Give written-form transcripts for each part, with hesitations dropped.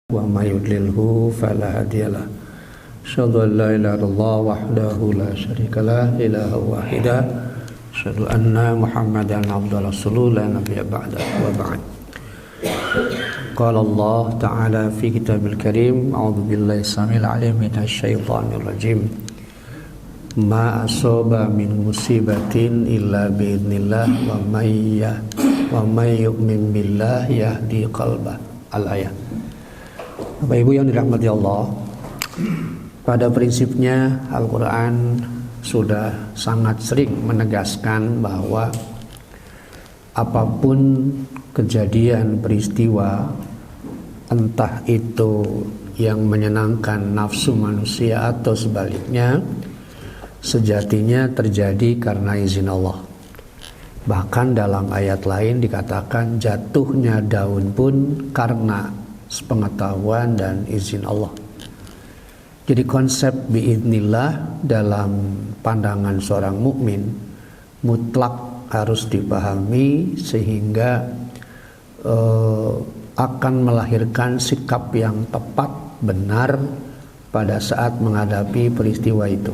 ومن يضلله فلا هادي له أشهد أن لا إله إلا الله وحده لا شريك له إله واحدا أشهد أن محمدا عبده ورسوله لا نبي بعده وبعد قال الله تعالى في كتاب الكريم أعوذ بالله السميع العليم من الشيطان الرجيم ما أصاب من مصيبة إلا بإذن الله ومن يؤمن بالله يهدي قلبه al-ayat. Bapak Ibu yang dirahmati Allah, pada prinsipnya Al-Quran sudah sangat sering menegaskan bahwa apapun kejadian peristiwa, entah itu yang menyenangkan nafsu manusia atau sebaliknya, sejatinya terjadi karena izin Allah. Bahkan dalam ayat lain dikatakan jatuhnya daun pun karena sepengetahuan dan izin Allah. Jadi konsep biidznillah dalam pandangan seorang mukmin mutlak harus dipahami sehingga akan melahirkan sikap yang tepat, benar pada saat menghadapi peristiwa itu.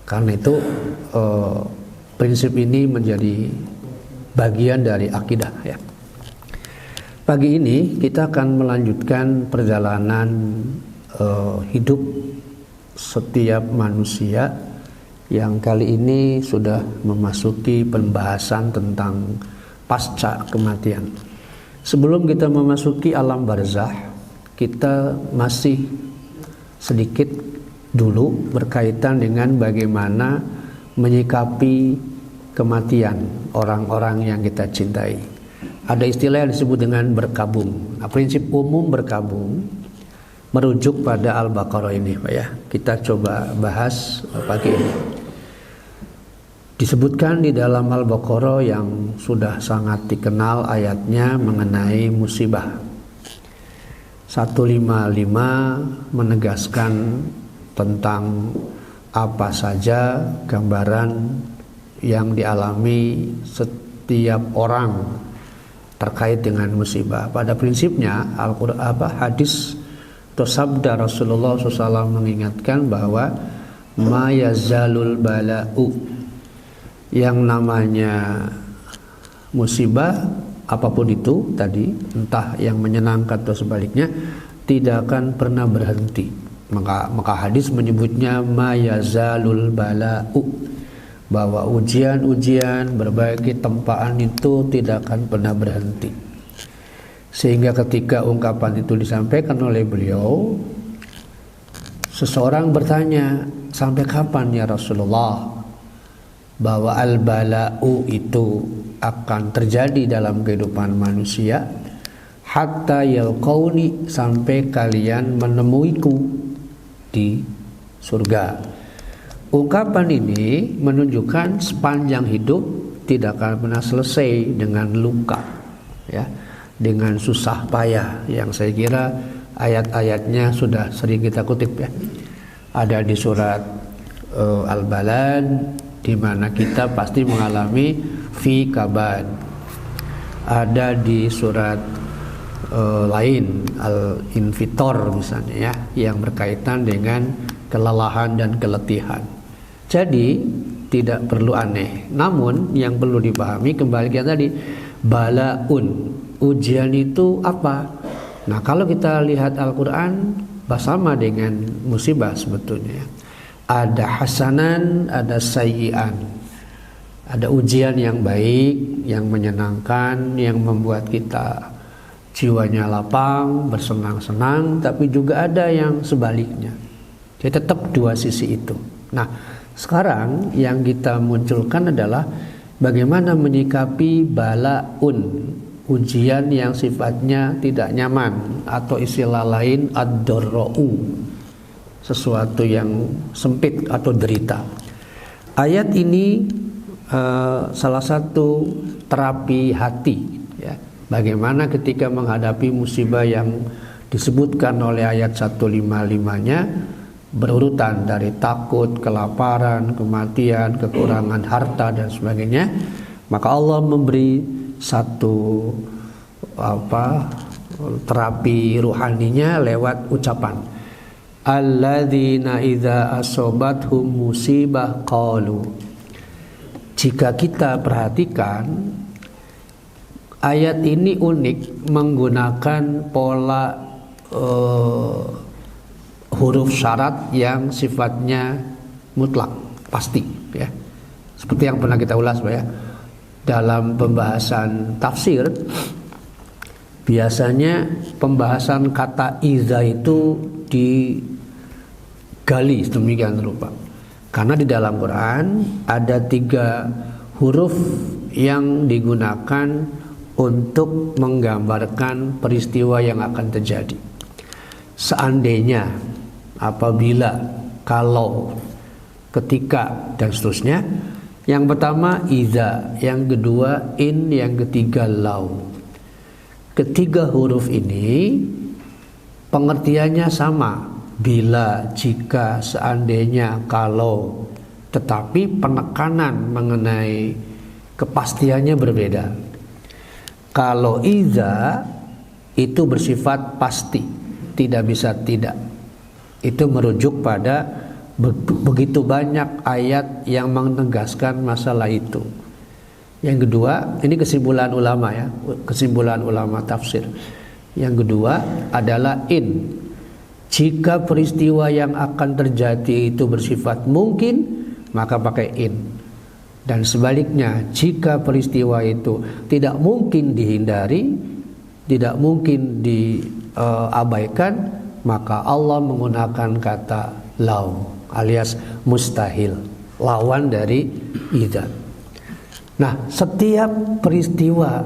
Karena itu prinsip ini menjadi bagian dari akidah ya. Pagi ini kita akan melanjutkan perjalanan hidup setiap manusia yang kali ini sudah memasuki pembahasan tentang pasca kematian. Sebelum kita memasuki alam barzah, kita masih sedikit dulu berkaitan dengan bagaimana menyikapi kematian orang-orang yang kita cintai. Ada istilah yang disebut dengan berkabung. Nah, prinsip umum berkabung merujuk pada Al-Baqarah ini, Pak ya. Kita coba bahas pagi ini. Disebutkan di dalam Al-Baqarah yang sudah sangat dikenal ayatnya mengenai musibah. 155 menegaskan tentang apa saja gambaran yang dialami setiap orang terkait dengan musibah. Pada prinsipnya Al-Quran hadis atau sabda Rasulullah SAW mengingatkan bahwa ma yazalul bala'u, yang namanya musibah apapun itu tadi, entah yang menyenangkan atau sebaliknya, tidak akan pernah berhenti. Maka hadis menyebutnya ma yazalul bala'u, bahwa ujian-ujian berbagai tempaan itu tidak akan pernah berhenti. Sehingga ketika ungkapan itu disampaikan oleh beliau, seseorang bertanya, sampai kapan ya Rasulullah bahwa al-bala'u itu akan terjadi dalam kehidupan manusia? Hatta yalqauni, sampai kalian menemuiku di surga. Ungkapan ini menunjukkan sepanjang hidup tidak akan pernah selesai dengan luka ya, dengan susah payah, yang saya kira ayat-ayatnya sudah sering kita kutip ya. Ada di surat Al-Balad, di mana kita pasti mengalami fi kabad. Ada di surat lain Al-Infitor misalnya ya, yang berkaitan dengan kelelahan dan keletihan. Jadi tidak perlu aneh. Namun yang perlu dipahami kembali ke tadi, balaun, ujian itu apa? Nah, kalau kita lihat Al-Quran bersama dengan musibah sebetulnya. Ada hasanan, ada sayyi'an. Ada ujian yang baik, yang menyenangkan, yang membuat kita jiwanya lapang, bersenang-senang, tapi juga ada yang sebaliknya. Jadi tetap dua sisi itu. Nah, sekarang yang kita munculkan adalah bagaimana menyikapi balaun, ujian yang sifatnya tidak nyaman, atau istilah lain ad-darra'u, sesuatu yang sempit atau derita. Ayat ini salah satu terapi hati ya. Bagaimana ketika menghadapi musibah yang disebutkan oleh ayat 155-nya, berurutan dari takut, kelaparan, kematian, kekurangan harta dan sebagainya, maka Allah memberi satu terapi ruhaninya lewat ucapan. Alladzina idza asobathum musibah qalu. Jika kita perhatikan, ayat ini unik menggunakan pola huruf syarat yang sifatnya mutlak, pasti ya. Seperti yang pernah kita ulas ya. Dalam pembahasan tafsir, biasanya pembahasan kata iza itu digali sedemikian rupa. Karena di dalam Quran ada 3 huruf yang digunakan untuk menggambarkan peristiwa yang akan terjadi. Seandainya, apabila, kalau, ketika, dan seterusnya. Yang pertama iza, yang kedua in, yang ketiga lau. Ketiga huruf ini pengertiannya sama, bila, jika, seandainya, kalau, tetapi penekanan mengenai kepastiannya berbeda. Kalau iza itu bersifat pasti, tidak bisa tidak. Itu merujuk pada begitu banyak ayat yang menegaskan masalah itu. Yang kedua, ini kesimpulan ulama ya, kesimpulan ulama tafsir. Yang kedua adalah in. Jika peristiwa yang akan terjadi itu bersifat mungkin, maka pakai in. Dan sebaliknya, jika peristiwa itu tidak mungkin dihindari, tidak mungkin diabaikan, maka Allah menggunakan kata lau alias mustahil, lawan dari idza. Nah, setiap peristiwa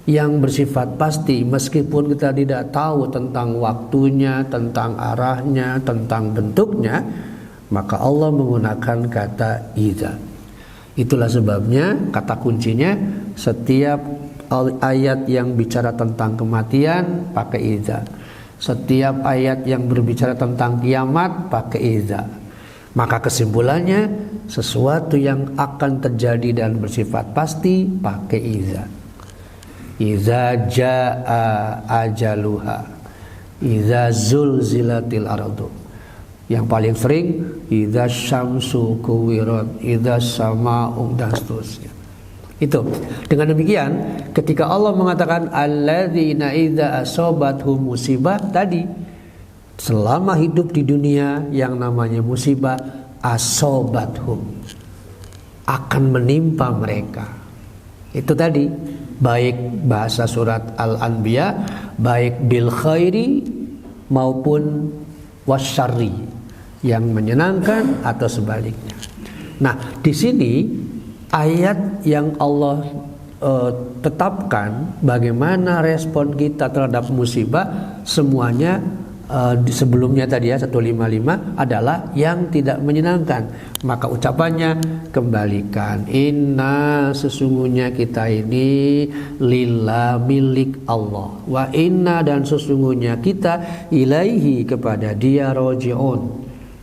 yang bersifat pasti, meskipun kita tidak tahu tentang waktunya, tentang arahnya, tentang bentuknya, maka Allah menggunakan kata idza. Itulah sebabnya kata kuncinya, setiap ayat yang bicara tentang kematian pakai idza. Setiap ayat yang berbicara tentang kiamat pakai idza. Maka kesimpulannya, sesuatu yang akan terjadi dan bersifat pasti pakai idza. Idza jaa ajaluha, idza zulzilatil ardu. Yang paling sering idza syamsu kuwirat, idza sama'u, dan seterusnya. Itu. Dengan demikian, ketika Allah mengatakan alladzina idza asobathum musibah tadi, selama hidup di dunia yang namanya musibah asobathum, akan menimpa mereka. Itu tadi, baik bahasa surat Al-Anbiya, baik bil khairi maupun wasyarri, yang menyenangkan atau sebaliknya. Nah, di sini ayat yang Allah tetapkan bagaimana respon kita terhadap musibah, semuanya sebelumnya tadi ya 155 adalah yang tidak menyenangkan. Maka ucapannya kembalikan, inna, sesungguhnya kita ini lillah, milik Allah, wa inna, dan sesungguhnya kita ilaihi, kepada Dia roji'un,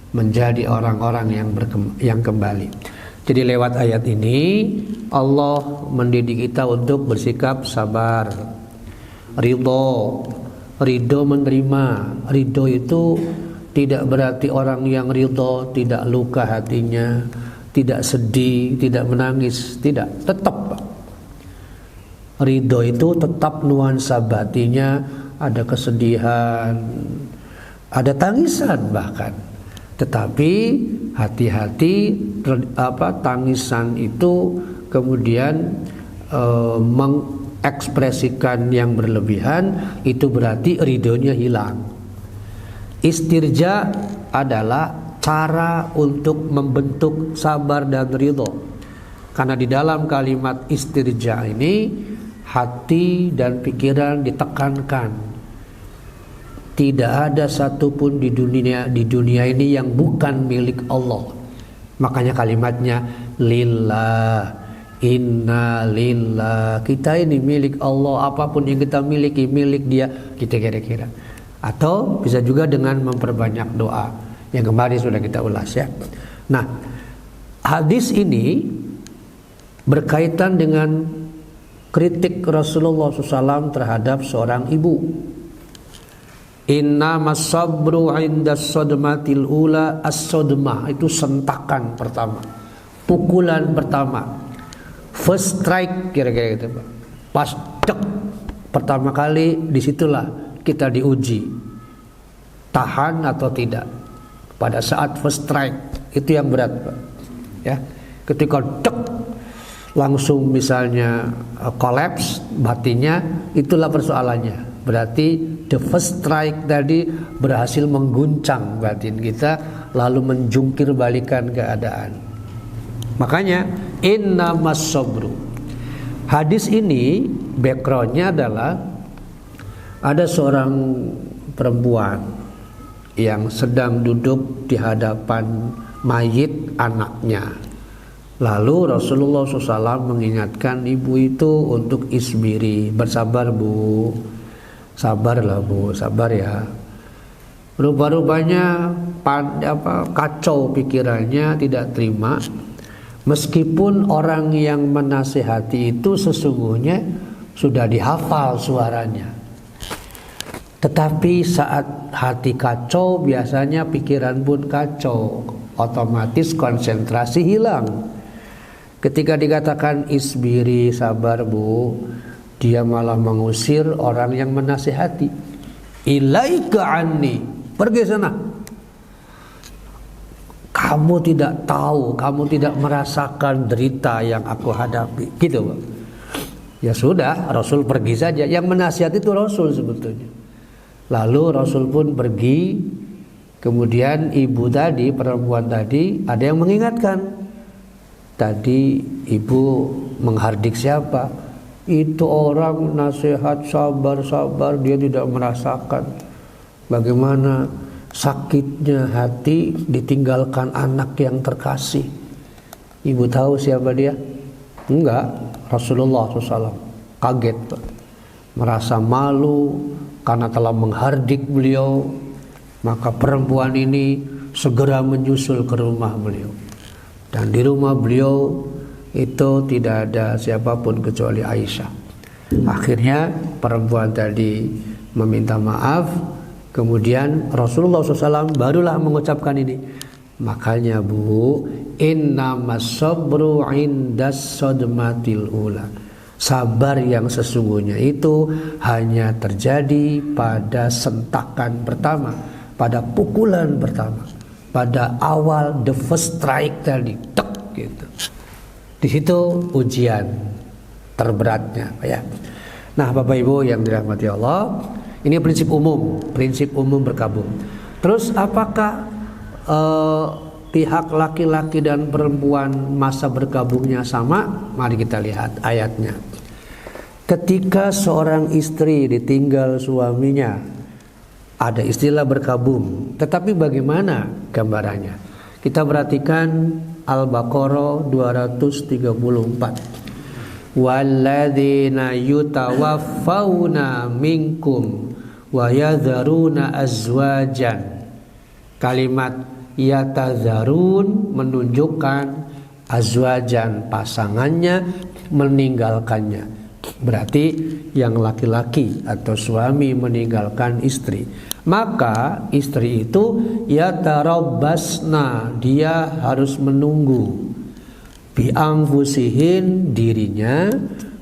menjadi orang-orang yang kembali. Jadi lewat ayat ini Allah mendidik kita untuk bersikap sabar, ridho menerima. Ridho itu tidak berarti orang yang ridho tidak luka hatinya, tidak sedih, tidak menangis. Tidak, tetap ridho itu tetap nuansa batinnya, ada kesedihan, ada tangisan bahkan. Tetapi hati-hati, tangisan itu kemudian mengekspresikan yang berlebihan, itu berarti ridhonya hilang. Istirja adalah cara untuk membentuk sabar dan ridho. Karena di dalam kalimat istirja ini, hati dan pikiran ditekankan. Tidak ada satupun di dunia ini yang bukan milik Allah. Makanya kalimatnya lillah, inna lillah. Kita ini milik Allah, apapun yang kita miliki milik Dia, kita kira-kira. Atau bisa juga dengan memperbanyak doa yang kemarin sudah kita ulas ya. Nah, hadis ini berkaitan dengan kritik Rasulullah SAW terhadap seorang ibu. Innamas sabru 'indas sadmatil ula. As-sadmah itu sentakan pertama, pukulan pertama, first strike, kira-kira gitu Pak. Pas cek pertama kali, disitulah kita diuji tahan atau tidak. Pada saat first strike itu yang berat Pak. Ya, ketika cek langsung misalnya collapse batinnya, itulah persoalannya. Berarti the first strike tadi berhasil mengguncang batin kita, lalu menjungkir balikan keadaan. Makanya innamas sabru. Hadis ini backgroundnya adalah ada seorang perempuan yang sedang duduk di hadapan mayit anaknya. Lalu Rasulullah SAW mengingatkan ibu itu untuk isbiri, bersabar bu, sabarlah bu, sabar ya. Rupanya kacau pikirannya, tidak terima. Meskipun orang yang menasihati itu sesungguhnya sudah dihafal suaranya, tetapi saat hati kacau biasanya pikiran pun kacau, otomatis konsentrasi hilang. Ketika dikatakan isbiri, sabar bu, dia malah mengusir orang yang menasihati. Ilaika anni, pergi sana. Kamu tidak tahu, kamu tidak merasakan derita yang aku hadapi, gitu Pak. Ya sudah, Rasul pergi saja. Yang menasihati itu Rasul sebetulnya. Lalu Rasul pun pergi. Kemudian ibu tadi, perempuan tadi, ada yang mengingatkan. Tadi ibu menghardik siapa? Itu orang nasihat sabar, dia tidak merasakan bagaimana sakitnya hati ditinggalkan anak yang terkasih. Ibu tahu siapa dia? Enggak, Rasulullah SAW. Kaget Pak. Merasa malu karena telah menghardik beliau. Maka perempuan ini segera menyusul ke rumah beliau. Dan di rumah beliau itu tidak ada siapapun kecuali Aisyah. Akhirnya perempuan tadi meminta maaf. Kemudian Rasulullah SAW barulah mengucapkan ini. Makanya bu, innamas sabru 'indas sadmatil ula. Sabar yang sesungguhnya itu hanya terjadi pada sentakan pertama, pada pukulan pertama, pada awal the first strike tadi, tek gitu. Di situ ujian terberatnya, ya. Nah, Bapak Ibu yang dirahmati Allah, ini prinsip umum berkabung. Terus apakah pihak laki-laki dan perempuan masa berkabungnya sama? Mari kita lihat ayatnya. Ketika seorang istri ditinggal suaminya, ada istilah berkabung. Tetapi bagaimana gambarannya? Kita perhatikan Al-Baqarah 234. Walladzina yutawaffawna minkum wa yadharuna azwajan. Kalimat yatazarun menunjukkan azwajan, pasangannya meninggalkannya. Berarti yang laki-laki atau suami meninggalkan istri. Maka istri itu yatarabbasna, dia harus menunggu. Bi anfusihin, dirinya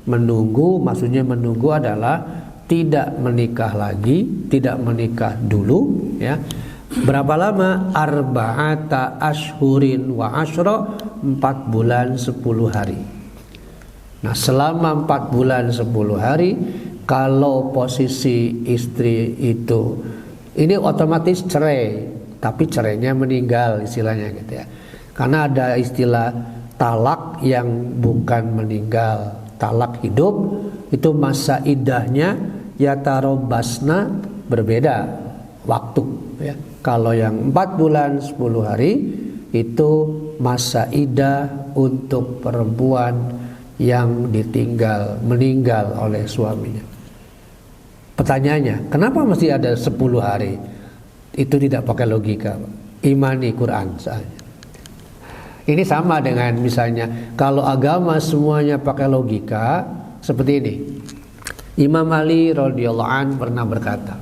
menunggu, maksudnya menunggu adalah tidak menikah lagi, tidak menikah dulu, ya. Berapa lama? Arba'ata ashhurin wa asyra, 4 bulan 10 hari. Nah, selama 4 bulan 10 hari, kalau posisi istri itu, ini otomatis cerai, tapi cerainya meninggal istilahnya gitu ya. Karena ada istilah talak yang bukan meninggal, talak hidup, itu masa iddahnya yatarobasna berbeda waktu, ya. Kalau yang 4 bulan 10 hari itu masa iddah untuk perempuan yang ditinggal, meninggal oleh suaminya. Pertanyaannya, kenapa mesti ada 10 hari? Itu tidak pakai logika, imani Quran saja. Ini sama dengan misalnya kalau agama semuanya pakai logika, seperti ini. Imam Ali radhiyallahu an pernah berkata,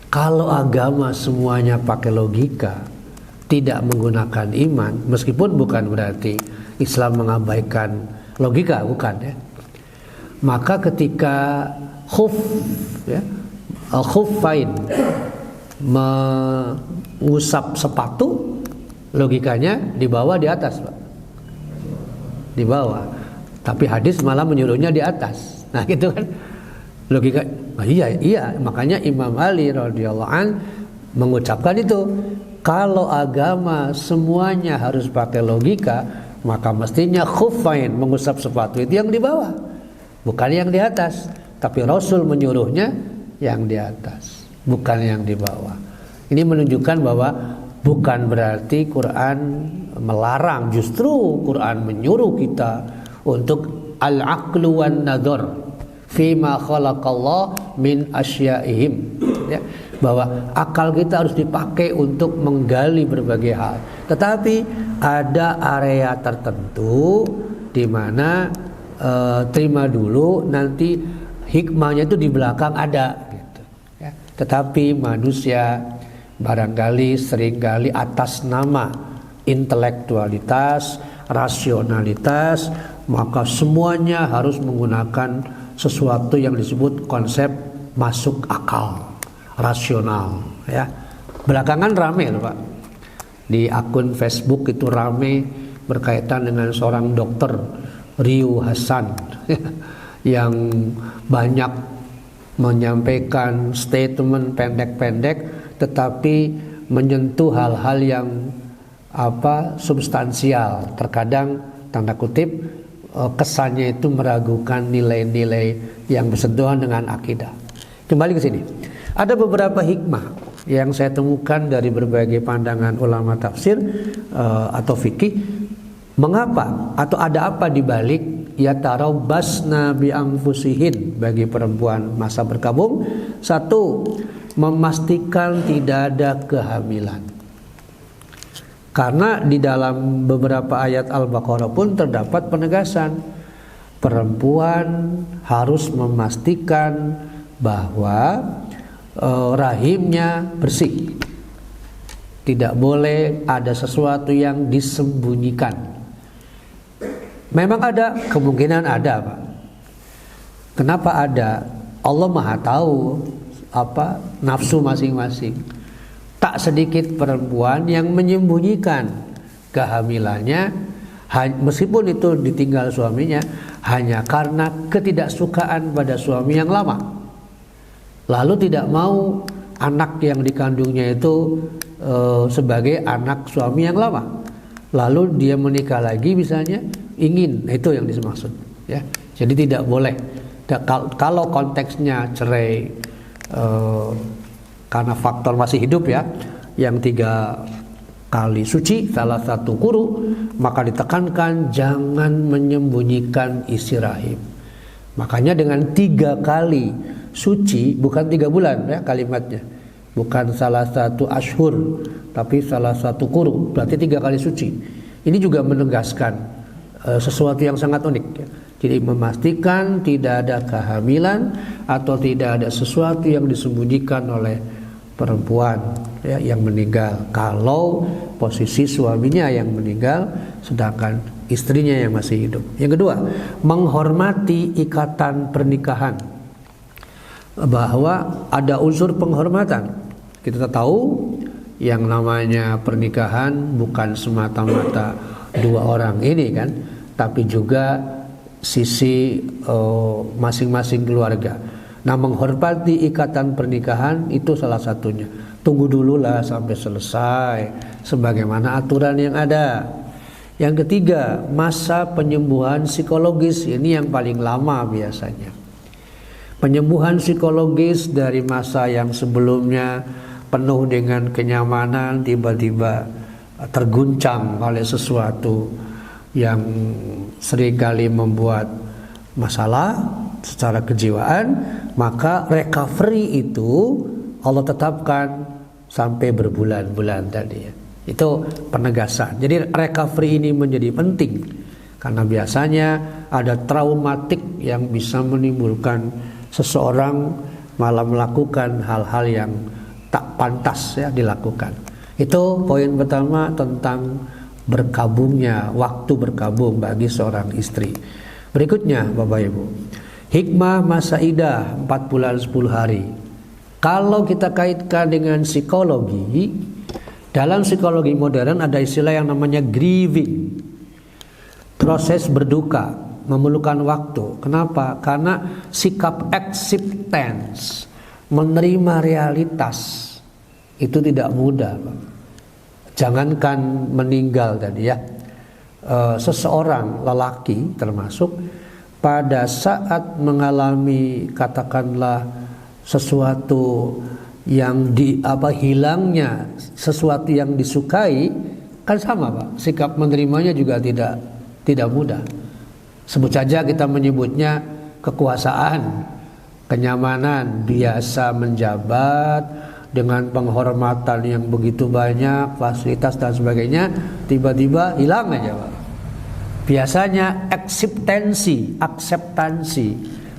Kalau agama semuanya pakai logika, tidak menggunakan iman, meskipun bukan berarti Islam mengabaikan logika, bukan ya. Maka ketika khuf ya, khuffain mengusap sepatu, logikanya di bawah di atas, Pak. Di bawah. Tapi hadis malah menyuruhnya di atas. Nah, gitu kan. Logika. Nah, iya, makanya Imam Ali radhiyallahu an mengucapkan itu. Kalau agama semuanya harus pakai logika, maka mestinya khuffain mengusap sepatu itu yang di bawah, bukan yang di atas. Tapi Rasul menyuruhnya yang di atas, bukan yang di bawah. Ini menunjukkan bahwa bukan berarti Quran melarang, justru Quran menyuruh kita untuk al-aqlu wan nadhar fima khalaqallah min asyaihim, ya, bahwa akal kita harus dipakai untuk menggali berbagai hal. Tetapi ada area tertentu di mana terima dulu, nanti hikmahnya itu di belakang ada gitu, ya. Tetapi manusia barangkali seringkali atas nama intelektualitas, rasionalitas, maka semuanya harus menggunakan sesuatu yang disebut konsep masuk akal, rasional, ya. Belakangan rame loh, Pak. Di akun Facebook itu rame berkaitan dengan seorang dokter Ryu Hasan yang banyak menyampaikan statement pendek-pendek tetapi menyentuh hal-hal yang substansial. Terkadang tanda kutip kesannya itu meragukan nilai-nilai yang bersentuhan dengan akidah. Kembali ke sini. Ada beberapa hikmah yang saya temukan dari berbagai pandangan ulama tafsir atau fikih. Mengapa atau ada apa di balik yatarabbasna bi anfusihin bagi perempuan masa berkabung? Satu, memastikan tidak ada kehamilan. Karena di dalam beberapa ayat Al-Baqarah pun terdapat penegasan perempuan harus memastikan bahwa rahimnya bersih. Tidak boleh ada sesuatu yang disembunyikan. Memang ada, kemungkinan ada, Pak. Kenapa ada? Allah Maha tahu nafsu masing-masing. Tak sedikit perempuan yang menyembunyikan kehamilannya, meskipun itu ditinggal suaminya, hanya karena ketidaksukaan pada suami yang lama. Lalu tidak mau anak yang dikandungnya itu sebagai anak suami yang lama. Lalu dia menikah lagi misalnya, ingin, itu yang dimaksud, ya. Jadi tidak boleh. Kalau konteksnya cerai karena faktor masih hidup, ya, yang 3 kali suci, salah satu kuru, maka ditekankan jangan menyembunyikan isi rahim. Makanya dengan 3 kali suci, bukan 3 bulan, ya, kalimatnya, bukan salah satu ashur, tapi salah satu kuru, berarti 3 kali suci. Ini juga menegaskan sesuatu yang sangat unik, ya. Jadi memastikan tidak ada kehamilan atau tidak ada sesuatu yang disembunyikan oleh perempuan, ya, yang meninggal. Kalau posisi suaminya yang meninggal, sedangkan istrinya yang masih hidup. Yang kedua, menghormati ikatan pernikahan, bahwa ada unsur penghormatan. Kita tahu yang namanya pernikahan bukan semata-mata 2 orang ini kan, tapi juga sisi masing-masing keluarga. Nah, menghormati ikatan pernikahan itu salah satunya. Tunggu dululah sampai selesai sebagaimana aturan yang ada. Yang ketiga, masa penyembuhan psikologis, ini yang paling lama biasanya. Penyembuhan psikologis dari masa yang sebelumnya penuh dengan kenyamanan, tiba-tiba terguncang oleh sesuatu yang seringkali membuat masalah secara kejiwaan, maka recovery itu Allah tetapkan sampai berbulan-bulan tadi, ya. Itu penegasan. Jadi recovery ini menjadi penting karena biasanya ada traumatik yang bisa menimbulkan seseorang malah melakukan hal-hal yang tak pantas ya dilakukan. Itu poin pertama tentang berkabungnya waktu berkabung bagi seorang istri. Berikutnya Bapak Ibu, hikmah masa idah 4 bulan 10 hari. Kalau kita kaitkan dengan psikologi, dalam psikologi modern ada istilah yang namanya grieving. Proses berduka, memerlukan waktu. Kenapa? Karena sikap acceptance, menerima realitas, itu tidak mudah. Jangankan meninggal tadi ya, seseorang lelaki termasuk pada saat mengalami katakanlah sesuatu yang hilangnya sesuatu yang disukai, kan sama Pak, sikap menerimanya juga tidak mudah. Sebut saja kita menyebutnya kekuasaan, kenyamanan, biasa menjabat dengan penghormatan yang begitu banyak, fasilitas dan sebagainya, tiba-tiba hilang aja Pak. Biasanya akseptansi,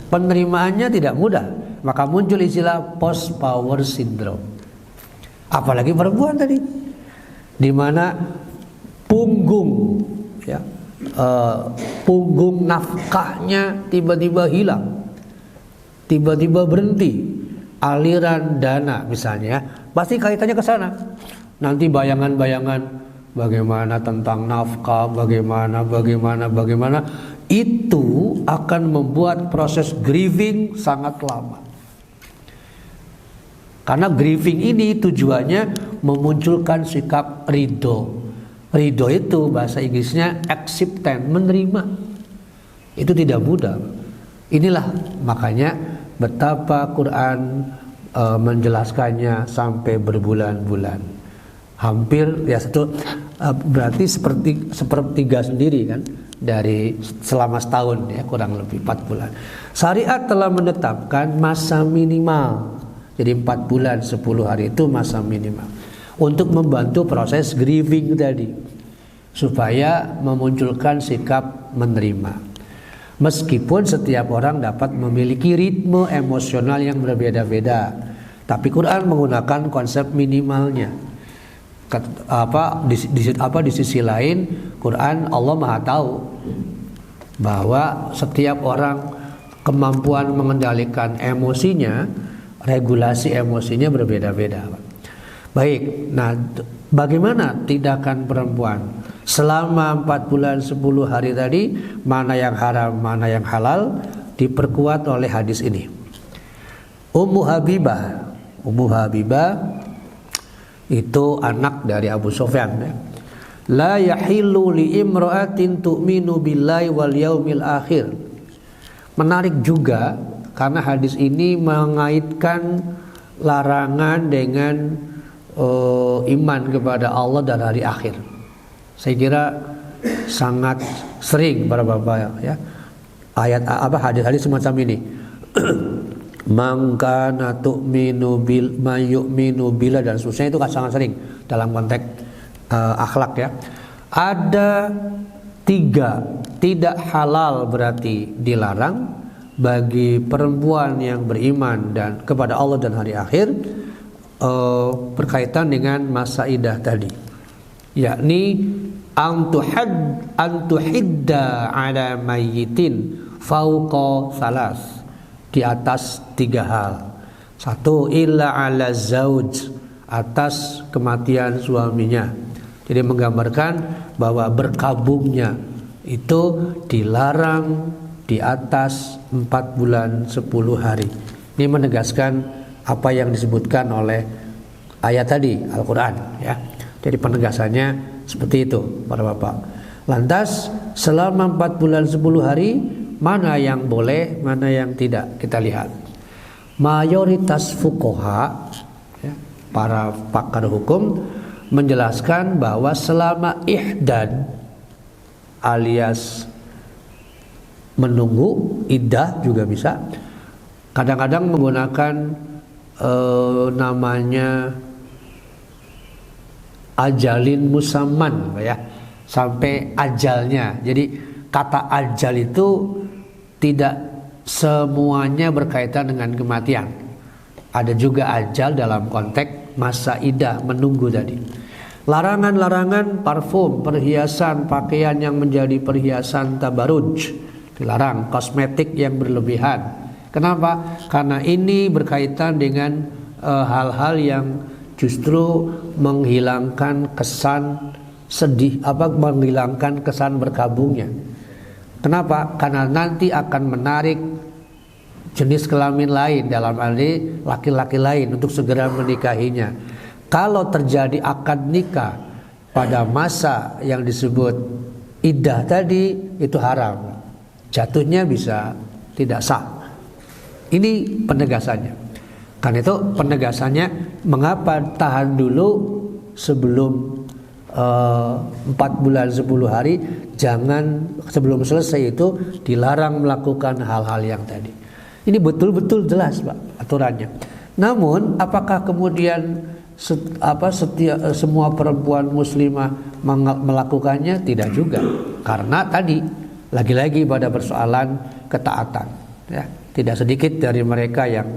penerimaannya tidak mudah. Maka muncul istilah post power syndrome. Apalagi perempuan tadi, di mana punggung ya, punggung nafkahnya tiba-tiba hilang, tiba-tiba berhenti aliran dana misalnya, pasti kaitannya ke sana. Nanti bayangan-bayangan bagaimana tentang nafkah, bagaimana itu akan membuat proses grieving sangat lama. Karena grieving ini tujuannya memunculkan sikap ridho. Ridho itu bahasa Inggrisnya acceptance, menerima. Itu tidak mudah. Inilah makanya betapa Quran menjelaskannya sampai berbulan-bulan. Hampir ya berarti sepertiga sendiri kan dari selama setahun ya, kurang lebih 4 bulan. Syariat telah menetapkan masa minimal. Jadi 4 bulan 10 hari itu masa minimal untuk membantu proses grieving tadi, supaya memunculkan sikap menerima. Meskipun setiap orang dapat memiliki ritme emosional yang berbeda-beda, tapi Quran menggunakan konsep minimalnya. Di sisi lain, Quran Allah Maha tahu bahwa setiap orang kemampuan mengendalikan emosinya, regulasi emosinya berbeda-beda. Baik, nah bagaimana tindakan perempuan selama 4 bulan 10 hari tadi, mana yang haram, mana yang halal, diperkuat oleh hadis ini. Ummu Habibah itu anak dari Abu Sufyan ya. La yahillu li imra'atin tu'minu billahi wal yaumil akhir. Menarik juga karena hadis ini mengaitkan larangan dengan iman kepada Allah dan hari akhir. Saya kira sangat sering para bapak ya, hadis semacam ini. Man kana tu'minu bil mayu'minu billah dan seterusnya, itu sangat sering dalam konteks akhlak ya. Ada 3 tidak halal berarti dilarang bagi perempuan yang beriman dan kepada Allah dan hari akhir, berkaitan dengan masa idah tadi, yakni antuhidda ala mayyitin fauqa salas, di atas 3 hal. 1, illa ala zauj, atas kematian suaminya. Jadi menggambarkan bahwa berkabungnya itu dilarang di atas 4 bulan 10 hari. Ini menegaskan apa yang disebutkan oleh ayat tadi Al-Quran ya. Jadi penegasannya seperti itu para bapak. Lantas selama 4 bulan 10 hari, mana yang boleh, mana yang tidak, kita lihat. Mayoritas fuqaha ya, para pakar hukum menjelaskan bahwa selama ihdad alias menunggu, iddah juga bisa, kadang-kadang menggunakan namanya ajalin musamman ya, sampai ajalnya. Jadi kata ajal itu tidak semuanya berkaitan dengan kematian. Ada juga ajal dalam konteks masa iddah menunggu tadi. Larangan-larangan parfum, perhiasan, pakaian yang menjadi perhiasan tabaruj dilarang, kosmetik yang berlebihan. Kenapa? Karena ini berkaitan dengan hal-hal yang justru menghilangkan kesan sedih, menghilangkan kesan berkabungnya. Kenapa? Karena nanti akan menarik jenis kelamin lain, dalam hal ini laki-laki lain, untuk segera menikahinya. Kalau terjadi akad nikah pada masa yang disebut iddah tadi, itu haram. Jatuhnya bisa tidak sah. Ini penegasannya. Karena itu penegasannya, mengapa tahan dulu sebelum 4 bulan 10 hari, jangan sebelum selesai itu dilarang melakukan hal-hal yang tadi. Ini betul-betul jelas Pak aturannya. Namun apakah kemudian semua perempuan muslimah melakukannya? Tidak juga. Karena tadi lagi-lagi pada persoalan ketaatan, ya. Tidak sedikit dari mereka yang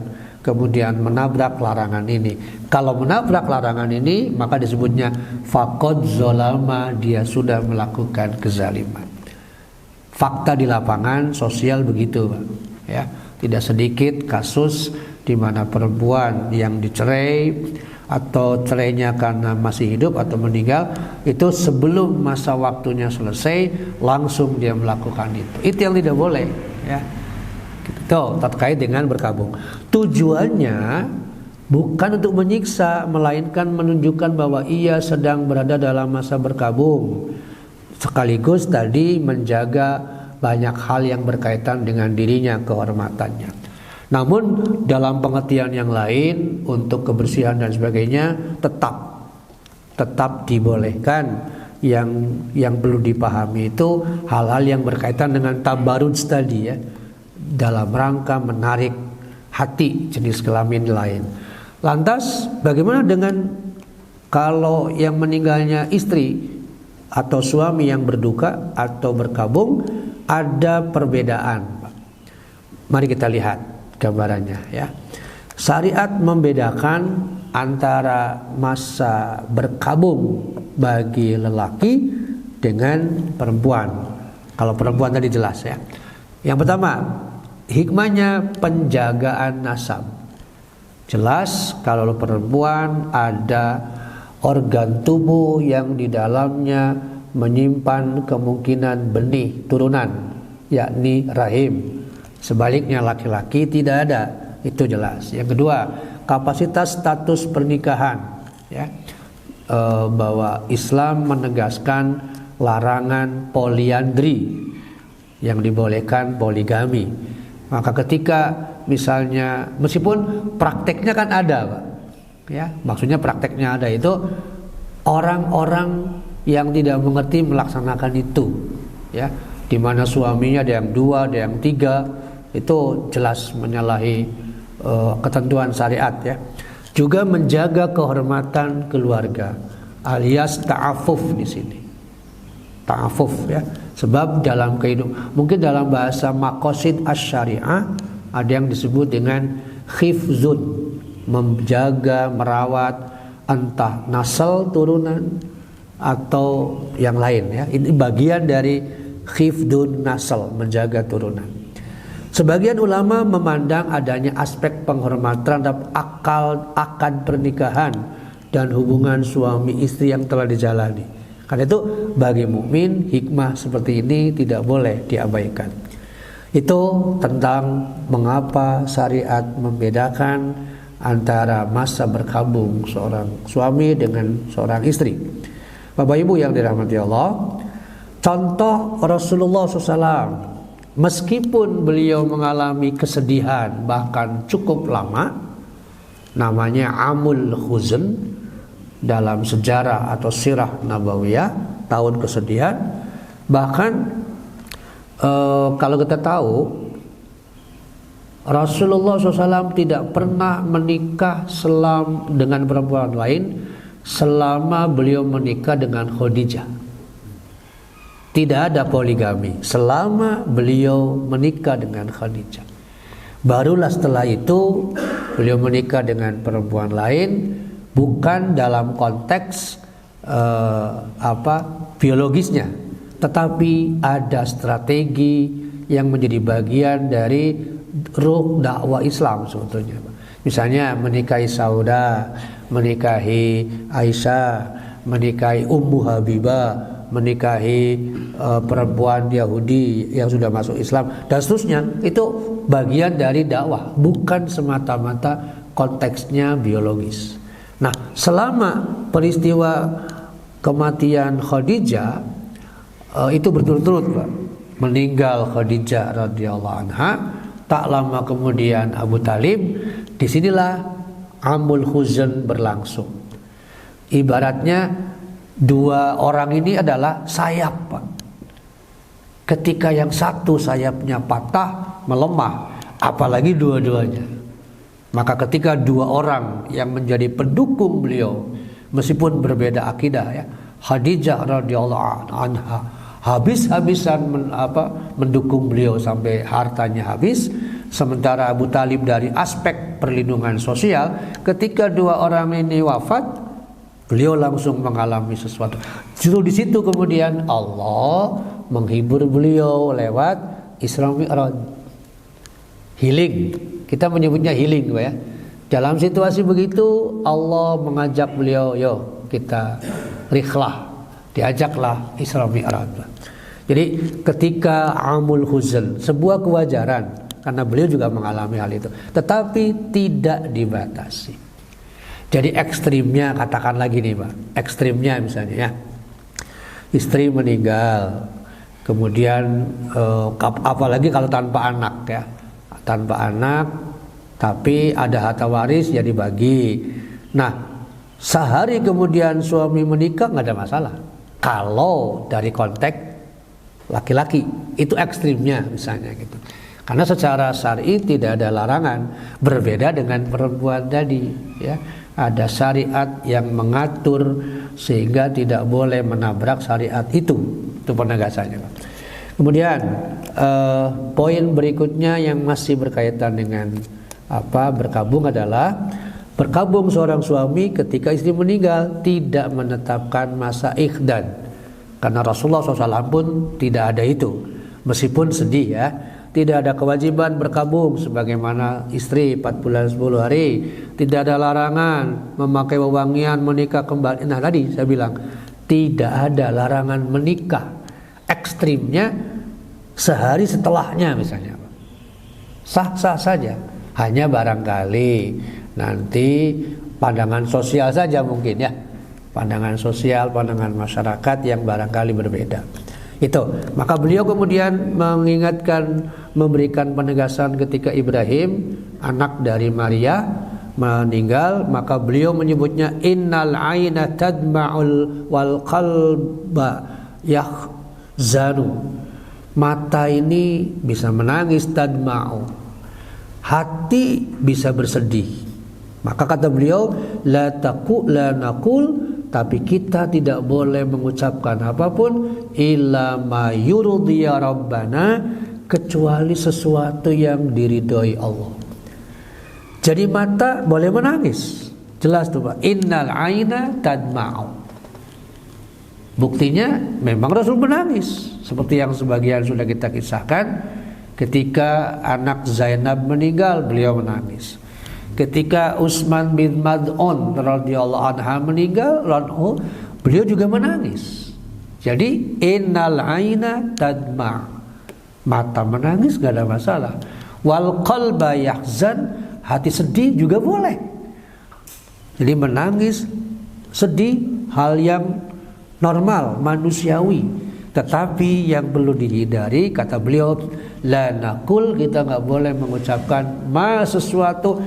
kemudian menabrak larangan ini. Kalau menabrak larangan ini, maka disebutnya faqad zolama, dia sudah melakukan kezaliman. Fakta di lapangan sosial begitu, Pak. Ya, tidak sedikit kasus di mana perempuan yang dicerai atau cerainya karena masih hidup atau meninggal, itu sebelum masa waktunya selesai langsung dia melakukan itu. Itu yang tidak boleh, ya. Itu terkait dengan berkabung. Tujuannya bukan untuk menyiksa, melainkan menunjukkan bahwa ia sedang berada dalam masa berkabung. Sekaligus tadi menjaga banyak hal yang berkaitan dengan dirinya, kehormatannya. Namun dalam pengertian yang lain, untuk kebersihan dan sebagainya, tetap dibolehkan. Yang perlu dipahami itu hal-hal yang berkaitan dengan tabaruj tadi, ya, dalam rangka menarik hati jenis kelamin lain. Lantas bagaimana dengan kalau yang meninggalnya istri atau suami yang berduka atau berkabung? Ada perbedaan. Mari kita lihat gambarannya, ya. Syariat membedakan antara masa berkabung bagi lelaki dengan perempuan. Kalau perempuan tadi jelas, ya. Yang pertama, hikmahnya penjagaan nasab. Jelas kalau perempuan ada organ tubuh yang di dalamnya menyimpan kemungkinan benih turunan, yakni rahim. Sebaliknya laki-laki tidak ada, itu jelas. Yang kedua, kapasitas status pernikahan, ya, bahwa Islam menegaskan larangan poliandri, yang dibolehkan poligami. Maka ketika misalnya, meskipun prakteknya kan ada, Pak, ya, maksudnya prakteknya ada itu orang-orang yang tidak mengerti melaksanakan itu, ya, di mana suaminya ada yang 2, ada yang 3, itu jelas menyalahi ketentuan syariat, ya. Juga menjaga kehormatan keluarga, alias ta'afuf di sini. Ta'afuf, ya. Sebab dalam kehidupan, mungkin dalam bahasa maqasid asy-syariah ada yang disebut dengan khifzun, menjaga, merawat entah nasal turunan atau yang lain, ya. Ini bagian dari khifdun nasal, menjaga turunan. Sebagian ulama memandang adanya aspek penghormatan terhadap akad pernikahan dan hubungan suami istri yang telah dijalani. Karena itu bagi mukmin hikmah seperti ini tidak boleh diabaikan. Itu tentang mengapa syariat membedakan antara masa berkabung seorang suami dengan seorang istri. Bapak Ibu yang dirahmati Allah, contoh Rasulullah SAW, meskipun beliau mengalami kesedihan bahkan cukup lama, namanya Amul Huzn dalam sejarah atau sirah Nabawiyah, tahun kesedihan. Bahkan kalau kita tahu, Rasulullah SAW tidak pernah menikah dengan perempuan lain selama beliau menikah dengan Khadijah. Tidak ada poligami selama beliau menikah dengan Khadijah. Barulah setelah itu beliau menikah dengan perempuan lain, bukan dalam konteks biologisnya, tetapi ada strategi yang menjadi bagian dari ruh dakwah Islam sebetulnya. Misalnya menikahi Sauda, menikahi Aisyah, menikahi Ummu Habibah, menikahi perempuan Yahudi yang sudah masuk Islam dan seterusnya. Itu bagian dari dakwah, bukan semata-mata konteksnya biologis. Nah, selama peristiwa kematian Khadijah itu berturut-turut, Pak. Meninggal Khadijah radhiyallahu anha, tak lama kemudian Abu Talib. Disinilah Amul Huzn berlangsung. Ibaratnya dua orang ini adalah sayap, Pak. Ketika yang satu sayapnya patah, melemah, apalagi dua-duanya. Maka ketika dua orang yang menjadi pendukung beliau, meskipun berbeda akidah ya, Khadijah radhiyallahu anha habis-habisan mendukung beliau sampai hartanya habis, sementara Abu Talib dari aspek perlindungan sosial, ketika dua orang ini wafat, beliau langsung mengalami sesuatu. Justru di situ kemudian Allah menghibur beliau lewat Isra Mi'raj. Healing. Kita menyebutnya healing, Pak ya. Dalam situasi begitu Allah mengajak beliau, "Yo, kita rikhlah." Diajaklah Isra Mi'raj. Jadi ketika Amul Huzn, sebuah kewajaran karena beliau juga mengalami hal itu, tetapi tidak dibatasi. Jadi ekstrimnya, katakan lagi nih Pak, ekstrimnya misalnya ya, istri meninggal, kemudian apalagi kalau tanpa anak ya, tanpa anak tapi ada harta waris ya dibagi. Nah, sehari kemudian suami menikah nggak ada masalah. Kalau dari konteks laki-laki itu ekstrimnya misalnya gitu. Karena secara syar'i tidak ada larangan, berbeda dengan perempuan tadi ya. Ada syariat yang mengatur sehingga tidak boleh menabrak syariat itu penegasannya. Kemudian poin berikutnya yang masih berkaitan dengan berkabung adalah berkabung seorang suami ketika istri meninggal tidak menetapkan masa ikhdan, karena Rasulullah SAW pun tidak ada itu. Meskipun sedih ya, tidak ada kewajiban berkabung sebagaimana istri 4 bulan 10 hari, tidak ada larangan memakai wewangian menikah kembali. Nah tadi saya bilang tidak ada larangan menikah. Ekstrimnya sehari setelahnya misalnya, sah-sah saja. Hanya barangkali nanti pandangan sosial saja mungkin ya, pandangan sosial, pandangan masyarakat yang barangkali berbeda. Itu, maka beliau kemudian mengingatkan, memberikan penegasan ketika Ibrahim anak dari Maria meninggal, maka beliau menyebutnya innal aina tadma'ul wal qalba yahzanu. Mata ini bisa menangis, tadma'u, hati bisa bersedih. Maka kata beliau la naqul, tapi kita tidak boleh mengucapkan apapun illa ma yurdiya rabbana, kecuali sesuatu yang diridhoi Allah. Jadi mata boleh menangis, jelas tuh Pak, innal aina tadma'u. Buktinya memang Rasul menangis, seperti yang sebagian sudah kita kisahkan. Ketika anak Zainab meninggal, beliau menangis. Ketika Utsman bin Mad'un radhiyallahu anha meninggal, beliau juga menangis. Jadi innal aina tadma', mata menangis gak ada masalah. Wal qalba yahzan, hati sedih juga boleh. Jadi menangis, sedih hal yang normal, manusiawi. Tetapi yang perlu dihindari, kata beliau, la naqul, kita nggak boleh mengucapkan sesuatu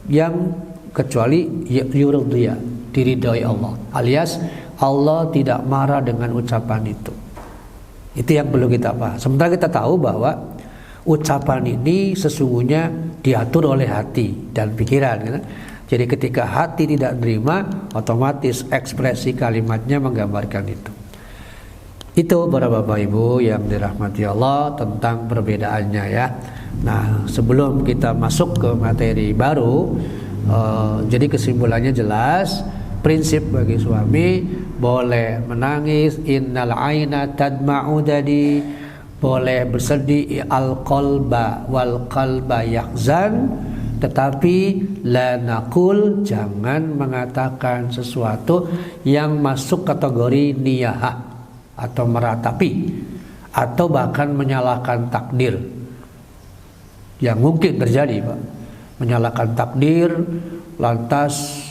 yang kecuali yurdiya, diridhoi Allah, alias Allah tidak marah dengan ucapan itu. Itu yang perlu kita paham. Sementara kita tahu bahwa ucapan ini sesungguhnya diatur oleh hati dan pikiran gitu. Jadi ketika hati tidak menerima, otomatis ekspresi kalimatnya menggambarkan itu. Itu para Bapak Ibu yang dirahmati Allah tentang perbedaannya ya. Nah, sebelum kita masuk ke materi baru, Jadi kesimpulannya jelas, prinsip bagi suami boleh menangis, innal aina tadma'u, tadi boleh bersedih, al qalba wal qalba yahzan, tetapi la naqul, jangan mengatakan sesuatu yang masuk kategori niyahah atau meratapi atau bahkan menyalahkan takdir, yang mungkin terjadi, Pak. Menyalahkan takdir, lantas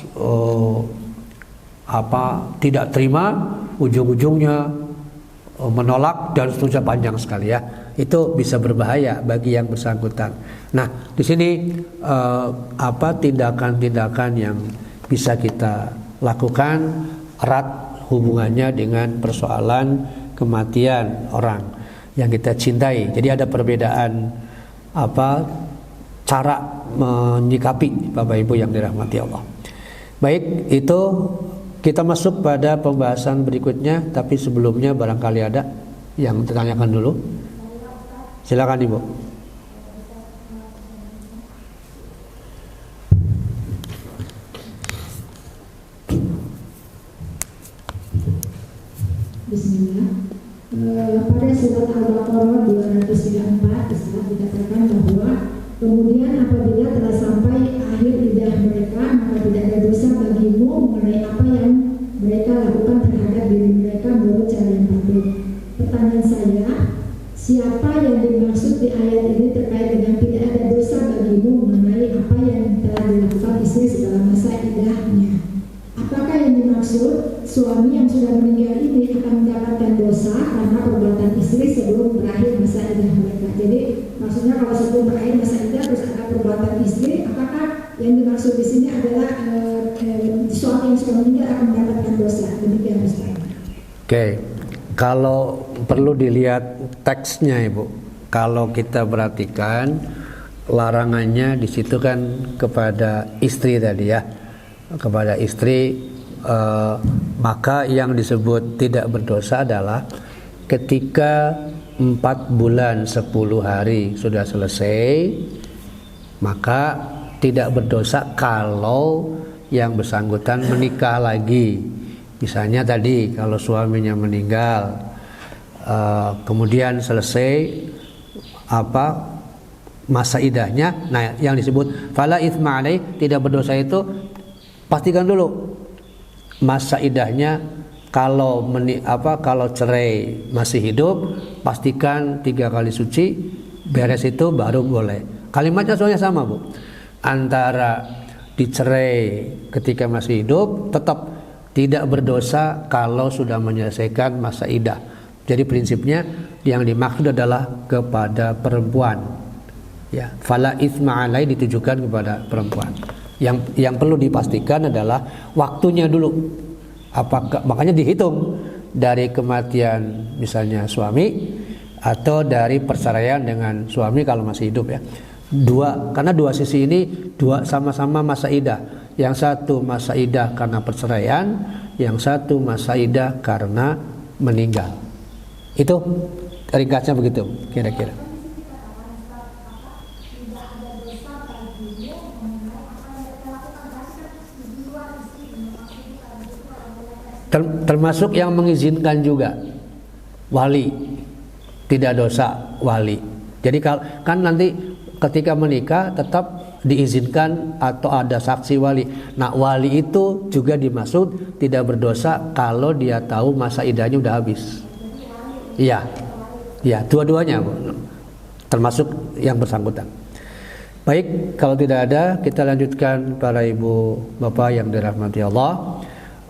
tidak terima, ujung-ujungnya menolak dan seterusnya, panjang sekali ya. Itu bisa berbahaya bagi yang bersangkutan. Nah, di sini tindakan-tindakan yang bisa kita lakukan erat hubungannya dengan persoalan kematian orang yang kita cintai. Jadi ada perbedaan cara menyikapi Bapak Ibu yang dirahmati Allah. Baik, itu kita masuk pada pembahasan berikutnya, tapi sebelumnya barangkali ada yang ditanyakan dulu. Silakan Ibu. Bismillah. Pada surat Al-Baqarah 234 dikatakan bahwa kemudian apabila telah sampai akhir iddah mereka, maka tidak ada dosa bagimu mengenai apa yang mereka lakukan terhadap diri mereka menurut cara yang patut. Pertanyaan saya, siapa yang dimaksud di ayat ini terkait dengan tidak ada dosa bagimu mengenai apa yang telah dilakukan istri segala masa iddahnya? Apakah yang dimaksud suami yang sudah meninggal ini akan mendapatkan dosa karena perbuatan istri sebelum berakhir masa iddah mereka? Jadi maksudnya kalau sebelum berakhir masa iddah terus ada perbuatan istri, apakah yang dimaksud di sini adalah suami yang sudah meninggal akan mendapatkan dosa? Demikian Ustaz. Oke, kalau perlu dilihat teksnya Ibu. Kalau kita perhatikan larangannya di situ kan kepada istri tadi ya, kepada istri, maka yang disebut tidak berdosa adalah ketika 4 bulan 10 hari sudah selesai, maka tidak berdosa kalau yang bersangkutan menikah lagi. Misalnya tadi kalau suaminya meninggal, kemudian selesai masa idahnya, nah yang disebut fala itsma alaih, tidak berdosa itu pastikan dulu masa idahnya. Kalau kalau cerai masih hidup, pastikan 3 kali suci, beres itu baru boleh. Kalimatnya soalnya sama Bu, antara dicerai ketika masih hidup tetap tidak berdosa kalau sudah menyelesaikan masa iddah. Jadi prinsipnya yang dimaksud adalah kepada perempuan ya, fala itsma alai ditujukan kepada perempuan. Yang perlu dipastikan adalah waktunya dulu. Makanya dihitung dari kematian misalnya suami atau dari perceraian dengan suami kalau masih hidup ya. Karena dua sisi ini sama-sama masa iddah. Yang satu masa iddah karena perceraian, yang satu masa iddah karena meninggal. Itu ringkasnya begitu kira-kira. Termasuk yang mengizinkan juga wali, tidak dosa wali. Jadi kan nanti ketika menikah tetap diizinkan atau ada saksi wali. Nah wali itu juga dimaksud tidak berdosa kalau dia tahu masa iddahnya udah habis. Iya, dua-duanya termasuk yang bersangkutan. Baik, kalau tidak ada kita lanjutkan para ibu bapak yang dirahmati Allah.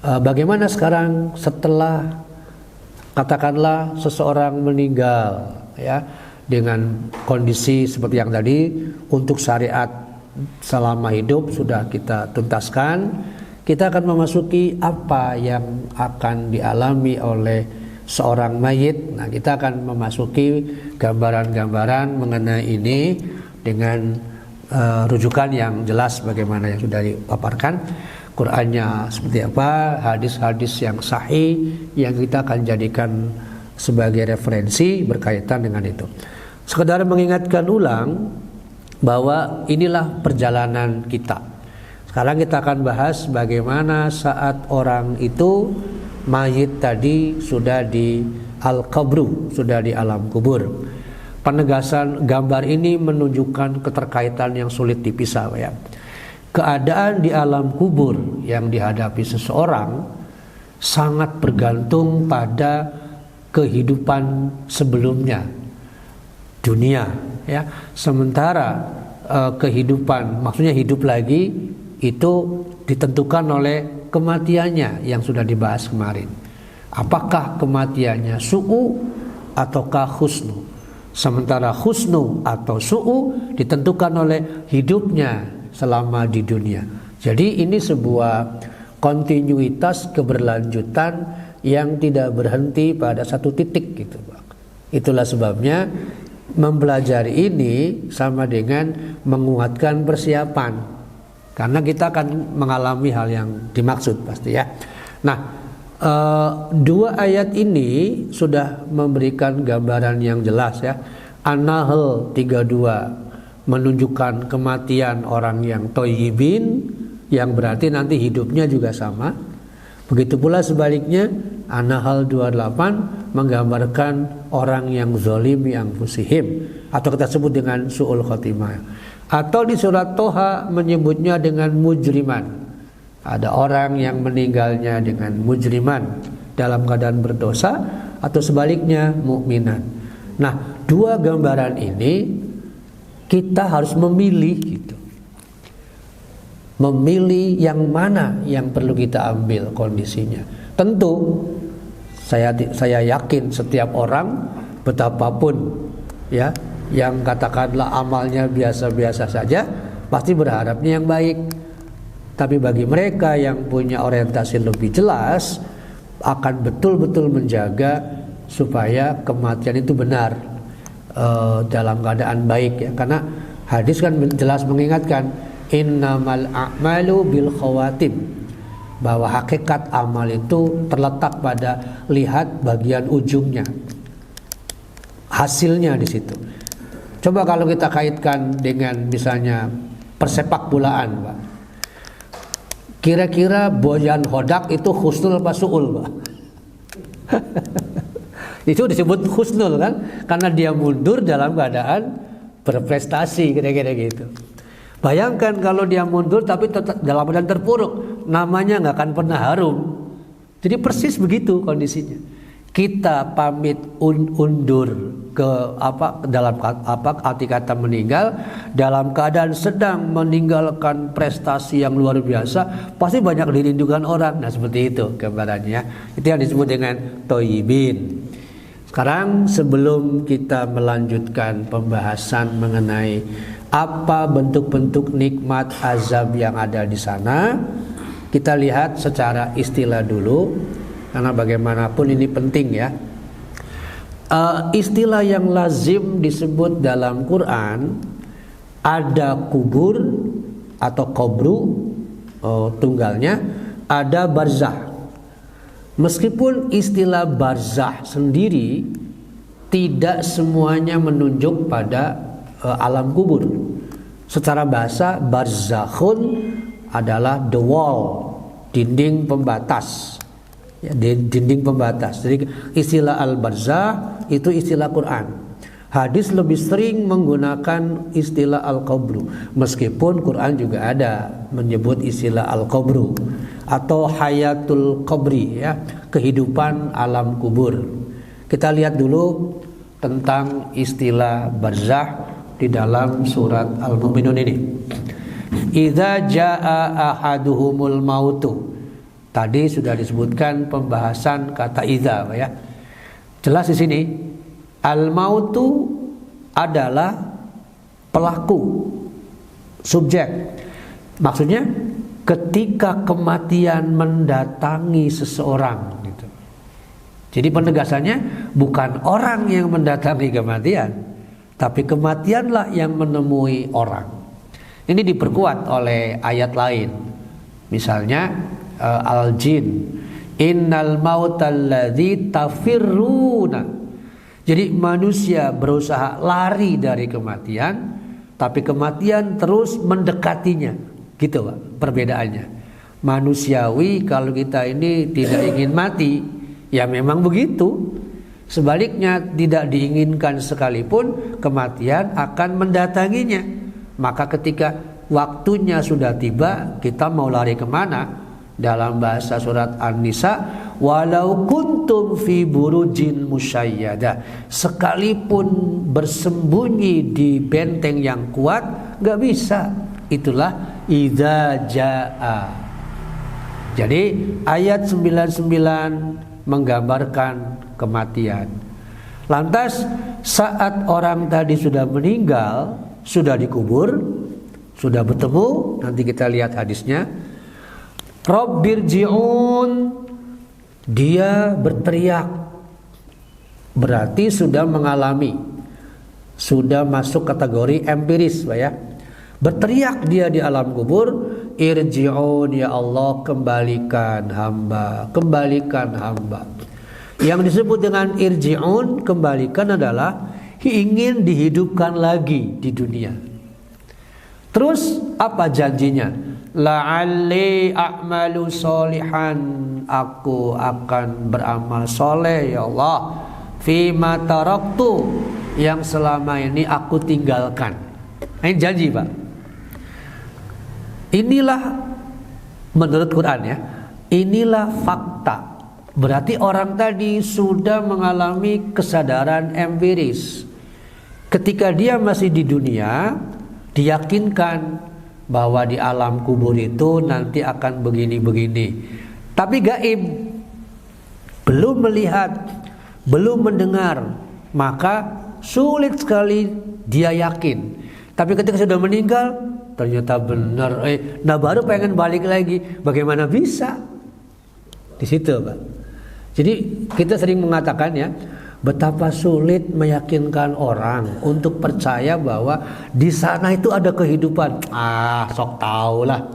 Bagaimana sekarang setelah katakanlah seseorang meninggal ya, dengan kondisi seperti yang tadi, untuk syariat selama hidup sudah kita tuntaskan, kita akan memasuki apa yang akan dialami oleh seorang mayit. Nah, kita akan memasuki gambaran-gambaran mengenai ini dengan rujukan yang jelas bagaimana yang sudah dipaparkan. Qur'annya seperti apa, hadis-hadis yang sahih yang kita akan jadikan sebagai referensi berkaitan dengan itu. Sekedar mengingatkan ulang bahwa inilah perjalanan kita. Sekarang kita akan bahas bagaimana saat orang itu mayit tadi sudah di al-qabru, sudah di alam kubur. Penegasan gambar ini menunjukkan keterkaitan yang sulit dipisah ya. Keadaan di alam kubur yang dihadapi seseorang sangat bergantung pada kehidupan sebelumnya, dunia ya. Sementara kehidupan, maksudnya hidup lagi, itu ditentukan oleh kematiannya yang sudah dibahas kemarin. Apakah kematiannya su'u ataukah husnu? Sementara husnu atau su'u ditentukan oleh hidupnya selama di dunia. Jadi ini sebuah kontinuitas keberlanjutan yang tidak berhenti pada satu titik gitu, Pak. Itulah sebabnya mempelajari ini sama dengan menguatkan persiapan, karena kita akan mengalami hal yang dimaksud pasti ya. Nah, dua ayat ini sudah memberikan gambaran yang jelas ya. An-Nahl 32 menunjukkan kematian orang yang thayyibin, yang berarti nanti hidupnya juga sama. Begitu pula sebaliknya, An-Nahl 28 menggambarkan orang yang zalim, yang fusihim, atau kita sebut dengan su'ul khotimah. Atau di surat Toha menyebutnya dengan mujriman. Ada orang yang meninggalnya dengan mujriman, dalam keadaan berdosa, atau sebaliknya mukminan. Nah, dua gambaran ini kita harus memilih gitu. Memilih yang mana yang perlu kita ambil kondisinya. Tentu saya yakin setiap orang, betapapun ya, yang katakanlah amalnya biasa-biasa saja, pasti berharapnya yang baik. Tapi bagi mereka yang punya orientasi lebih jelas, akan betul-betul menjaga supaya kematian itu benar, dalam keadaan baik ya. Karena hadis kan jelas mengingatkan, innamal a'malu bil khawatim, bahwa hakikat amal itu terletak pada lihat bagian ujungnya, hasilnya di situ. Coba kalau kita kaitkan dengan misalnya persepak bolaan, Pak. Kira-kira Boyan Hodak itu husnul apa su'ul, Pak? Itu disebut husnul kan, karena dia mundur dalam keadaan berprestasi, kira-kira gitu. Bayangkan kalau dia mundur tapi tetap dalam keadaan terpuruk, namanya nggak akan pernah harum. Jadi persis begitu kondisinya. Kita pamit undur ke dalam arti kata meninggal, dalam keadaan sedang meninggalkan prestasi yang luar biasa, pasti banyak dirindukan orang. Nah, seperti itu gambarannya. Itu yang disebut dengan thayyibin. Sekarang sebelum kita melanjutkan pembahasan mengenai apa bentuk-bentuk nikmat azab yang ada di sana, kita lihat secara istilah dulu, karena bagaimanapun ini penting ya. Istilah yang lazim disebut dalam Quran, ada kubur atau qabru, tunggalnya, ada barzah. Meskipun istilah barzah sendiri tidak semuanya menunjuk pada alam kubur. Secara bahasa, barzakhun adalah the wall, dinding pembatas ya, dinding pembatas. Jadi istilah al-barzah itu istilah Quran. Hadis lebih sering menggunakan istilah al-qabru, meskipun Quran juga ada menyebut istilah al-qabru atau hayatul qabri ya, kehidupan alam kubur. Kita lihat dulu tentang istilah barzah di dalam surat Al-Mu'minun ini. Idza jaa ahaduhumul mautu. Tadi sudah disebutkan pembahasan kata idza ya. Jelas di sini al-mautu adalah pelaku, subjek. Maksudnya ketika kematian mendatangi seseorang gitu. Jadi penegasannya bukan orang yang mendatangi kematian, tapi kematianlah yang menemui orang. Ini diperkuat oleh ayat lain. Misalnya Al-Jin, innal mautalladzi tafirruna. Jadi manusia berusaha lari dari kematian, tapi kematian terus mendekatinya. Gitu Pak, perbedaannya. Manusiawi kalau kita ini tidak ingin mati, ya memang begitu. Sebaliknya tidak diinginkan sekalipun, kematian akan mendatanginya. Maka ketika waktunya sudah tiba, kita mau lari kemana? Dalam bahasa surat An-Nisa, walau kuntum fi burujin musyayyadah, sekalipun bersembunyi di benteng yang kuat, gak bisa. Itulah idza jaa. Jadi ayat 99 menggambarkan kematian. Lantas saat orang tadi sudah meninggal, sudah dikubur, sudah bertemu, nanti kita lihat hadisnya. Rabbirji'un, dia berteriak, berarti sudah mengalami, sudah masuk kategori empiris, Pak ya. Berteriak dia di alam kubur, irji'un ya Allah, kembalikan hamba, kembalikan hamba. Yang disebut dengan irji'un, kembalikan, adalah ingin dihidupkan lagi di dunia. Terus apa janjinya? La'alli a'malu solihan, aku akan beramal soleh ya Allah, fima taraktu, yang selama ini aku tinggalkan. Ini janji Pak. Inilah menurut Quran ya, inilah fakta. Berarti orang tadi sudah mengalami kesadaran empiris. Ketika dia masih di dunia, diyakinkan bahwa di alam kubur itu nanti akan begini-begini. Tapi gaib, belum melihat, belum mendengar, maka sulit sekali dia yakin. Tapi ketika sudah meninggal, ternyata benar. Nah baru pengen balik lagi. Bagaimana bisa? Di situ Pak. Jadi kita sering mengatakan ya, betapa sulit meyakinkan orang untuk percaya bahwa di sana itu ada kehidupan. Sok tahu lah.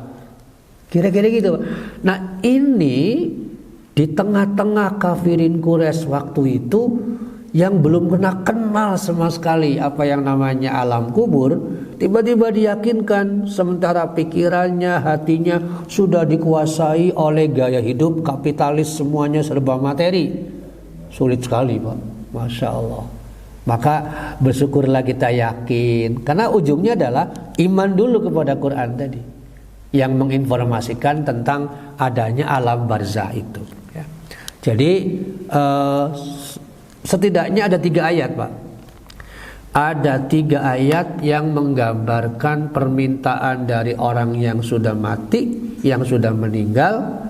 Kira-kira gitu. Nah ini di tengah-tengah kafirin Quraisy waktu itu yang belum pernah kenal sama sekali apa yang namanya alam kubur, tiba-tiba diyakinkan, sementara pikirannya, hatinya sudah dikuasai oleh gaya hidup kapitalis, semuanya serba materi. Sulit sekali Pak, Masya Allah. Maka bersyukurlah kita yakin, karena ujungnya adalah iman dulu kepada Quran tadi, yang menginformasikan tentang adanya alam barzah itu ya. Jadi setidaknya ada 3 ayat Pak. Ada 3 ayat yang menggambarkan permintaan dari orang yang sudah mati, yang sudah meninggal.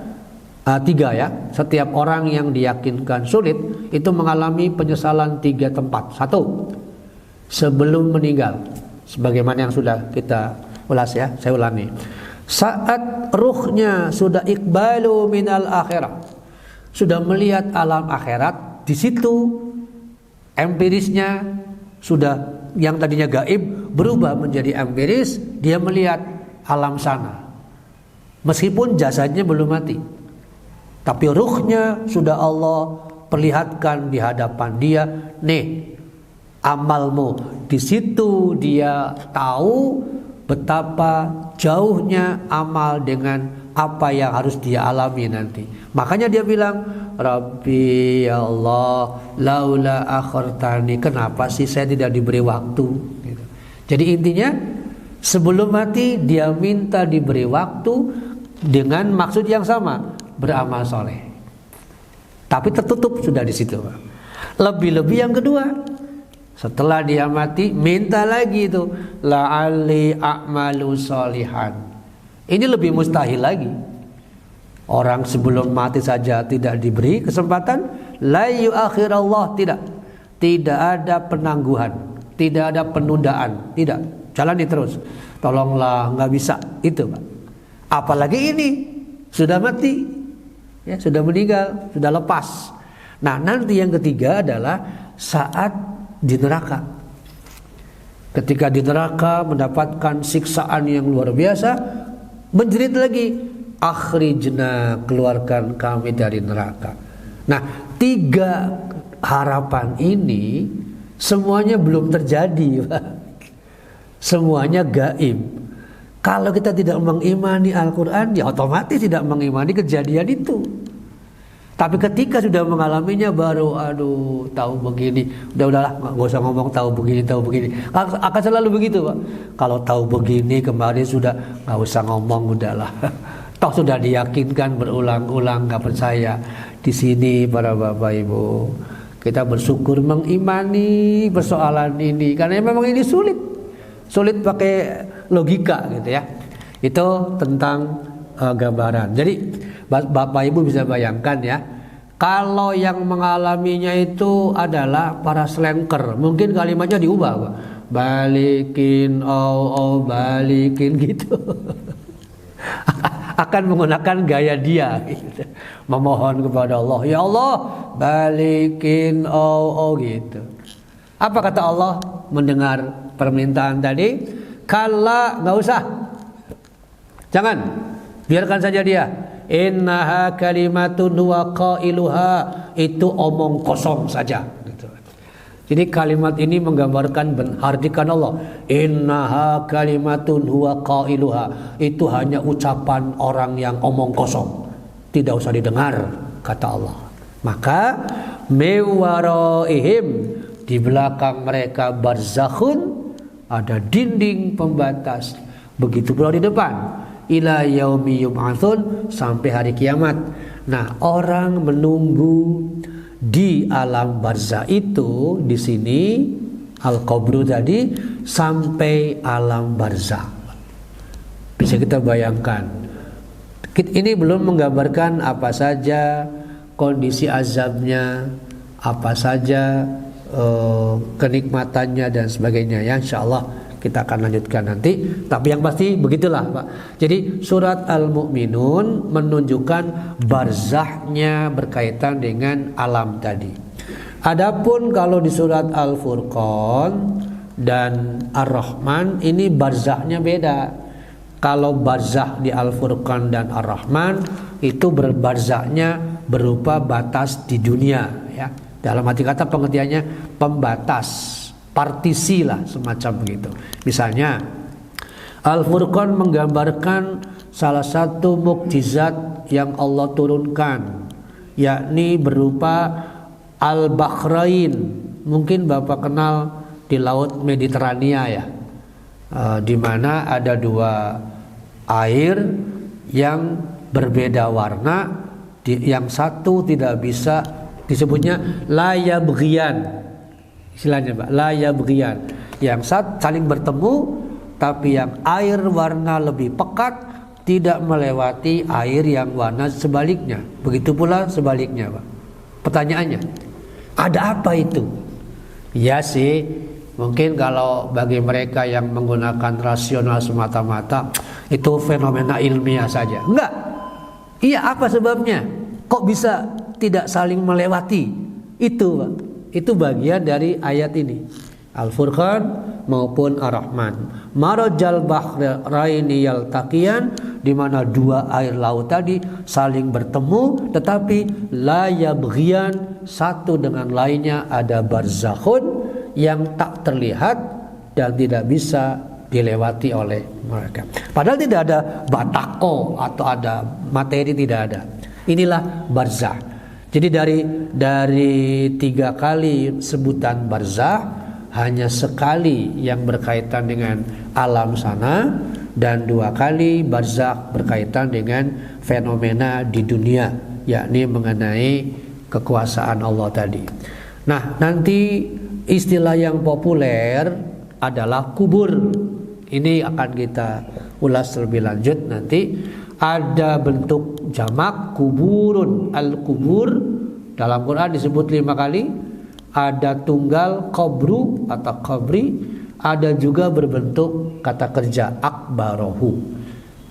3 ya. Setiap orang yang diyakinkan sulit itu mengalami penyesalan 3 tempat. 1, sebelum meninggal, sebagaimana yang sudah kita ulas ya. Saya ulangi. Saat ruhnya sudah iqbalu minal akhirah, sudah melihat alam akhirat, di situ empirisnya sudah, yang tadinya gaib berubah menjadi empiris. Dia melihat alam sana, meskipun jasadnya belum mati, tapi ruhnya sudah Allah perlihatkan di hadapan dia. Nih amalmu. Di situ dia tahu betapa jauhnya amal dengan apa yang harus dia alami nanti. Makanya dia bilang, Rabbi ya Allah, laula akhartani, kenapa sih saya tidak diberi waktu gitu. Jadi intinya sebelum mati dia minta diberi waktu dengan maksud yang sama, beramal soleh. Tapi tertutup sudah di situ. Lebih-lebih yang kedua, setelah dia mati minta lagi itu, la'alli a'malu solihan. Ini lebih mustahil lagi. Orang sebelum mati saja tidak diberi kesempatan, la yu'akhirallah, tidak ada penangguhan, tidak ada penundaan, tidak, jalani terus. Tolonglah, nggak bisa itu Pak. Apalagi ini sudah mati ya, sudah meninggal, sudah lepas. Nah nanti yang ketiga adalah saat di neraka. Ketika di neraka mendapatkan siksaan yang luar biasa, menjerit lagi, akhrijna, keluarkan kami dari neraka. Nah 3 harapan ini semuanya belum terjadi Pak. Semuanya gaib. Kalau kita tidak mengimani Al-Quran, ya otomatis tidak mengimani kejadian itu. Tapi ketika sudah mengalaminya baru, aduh, tahu begini, udahlah, nggak usah ngomong tahu begini. Akan selalu begitu, Pak. Kalau tahu begini kemarin sudah, nggak usah ngomong, udahlah. Toh sudah diyakinkan berulang-ulang, nggak percaya. Di sini para Bapak Ibu, kita bersyukur mengimani persoalan ini, karena memang ini sulit pakai logika gitu ya. Itu tentang gambaran. Jadi Bapak Ibu bisa bayangkan ya, kalau yang mengalaminya itu adalah para slanker, mungkin kalimatnya diubah, Pak. Balikin, balikin gitu. Akan menggunakan gaya dia gitu. Memohon kepada Allah, ya Allah balikin gitu. Apa kata Allah mendengar permintaan tadi? Kalla, nggak usah, jangan, biarkan saja dia. Innaha kalimatun huwa qailuha, itu omong kosong saja gitu. Jadi kalimat ini menggambarkan hardikan Allah. Innaha kalimatun huwa qailuha, itu hanya ucapan orang yang omong kosong, tidak usah didengar, kata Allah. Maka mewaraihim, di belakang mereka barzakhun, ada dinding pembatas. Begitu pula di depan, ila yaumi yub'atsun, sampai hari kiamat. Nah, orang menunggu di alam barzah itu, di sini al-qabru tadi, sampai alam barzah. Bisa kita bayangkan. Ini belum menggambarkan apa saja kondisi azabnya, apa saja kenikmatannya dan sebagainya ya, insyaallah kita akan lanjutkan nanti. Tapi yang pasti begitulah, Pak. Jadi surat Al-Mu'minun menunjukkan barzahnya berkaitan dengan alam tadi. Adapun kalau di surat Al-Furqan dan Ar-Rahman, ini barzahnya beda. Kalau barzah di Al-Furqan dan Ar-Rahman itu barzahnya berupa batas di dunia ya. Dalam arti kata pengertiannya pembatas, partisi lah, semacam begitu. Misalnya Al-Furqan menggambarkan salah satu mukjizat yang Allah turunkan, yakni berupa Al-Bahrain. Mungkin Bapak kenal di Laut Mediterania ya, di mana ada dua air yang berbeda warna, yang satu tidak bisa, disebutnya la yabghiyan, istilahnya Pak, la yabghiyan, yang saling bertemu, tapi yang air warna lebih pekat tidak melewati air yang warna sebaliknya. Begitu pula sebaliknya, Pak. Pertanyaannya, ada apa itu? Ya sih, mungkin kalau bagi mereka yang menggunakan rasional semata-mata, itu fenomena ilmiah saja. Enggak. Iya, apa sebabnya? Kok bisa tidak saling melewati? Itu, Pak. Itu bagian dari ayat ini, Al-Furqan maupun Ar-Rahman. Marajal bahraini yaltaqiyan, di mana dua air laut tadi saling bertemu, tetapi la yabghiyan, satu dengan lainnya ada barzakhun yang tak terlihat dan tidak bisa dilewati oleh mereka. Padahal tidak ada batako atau ada materi, tidak ada. Inilah barzah. Jadi dari 3 kali sebutan barzah, hanya sekali yang berkaitan dengan alam sana, dan 2 kali barzah berkaitan dengan fenomena di dunia, yakni mengenai kekuasaan Allah tadi. Nah, nanti istilah yang populer adalah kubur. Ini akan kita ulas lebih lanjut nanti. Ada bentuk jamak kuburun, al-kubur dalam Quran disebut 5 kali. Ada tunggal qabru atau qabri, ada juga berbentuk kata kerja akbarohu.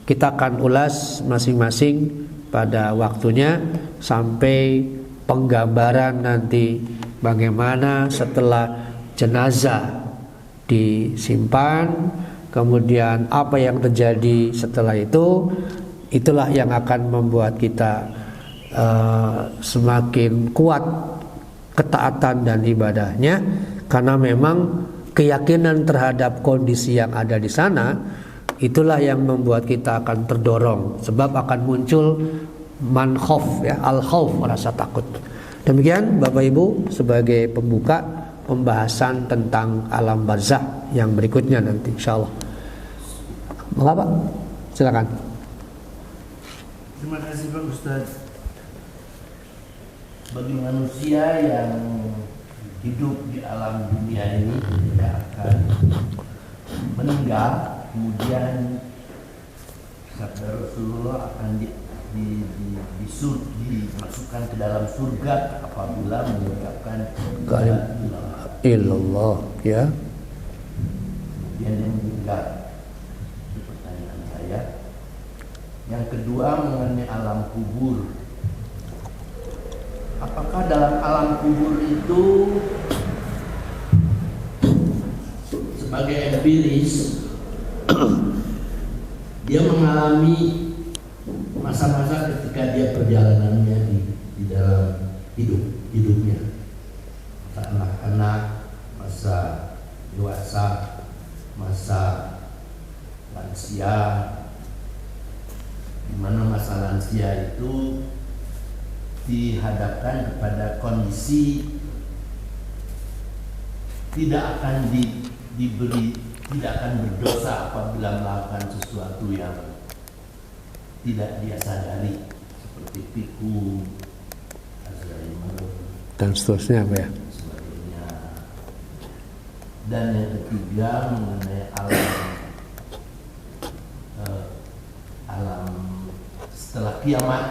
Kita akan ulas masing-masing pada waktunya, sampai penggambaran nanti bagaimana setelah jenazah disimpan, kemudian apa yang terjadi setelah itu. Itulah yang akan membuat kita semakin kuat ketaatan dan ibadahnya, karena memang keyakinan terhadap kondisi yang ada di sana itulah yang membuat kita akan terdorong, sebab akan muncul man khauf, ya, al khauf, rasa takut. Demikian Bapak Ibu sebagai pembuka pembahasan tentang alam barzakh yang berikutnya nanti insyaallah. Mengapa? Silakan. Terima kasih Pak Ustaz. Bagi manusia yang hidup di alam dunia ini tidak akan meninggal, kemudian sabda Rasulullah akan dimasukkan ke dalam surga apabila mengucapkan la ilaha illallah, ya. Kemudian dia meninggal. Itu pertanyaan saya. Yang kedua mengenai alam kubur. Apakah dalam alam kubur itu sebagai empiris dia mengalami masa-masa ketika dia perjalanannya di dalam hidupnya, masa anak-anak, masa dewasa, masa lansia, di mana masa lansia itu dihadapkan kepada kondisi tidak akan tidak akan berdosa apabila melakukan sesuatu yang tidak dia sadari, seperti pikun, Alzheimer, dan seterusnya, apa ya? sebagainya. Dan yang ketiga mengenai alam setelah kiamat,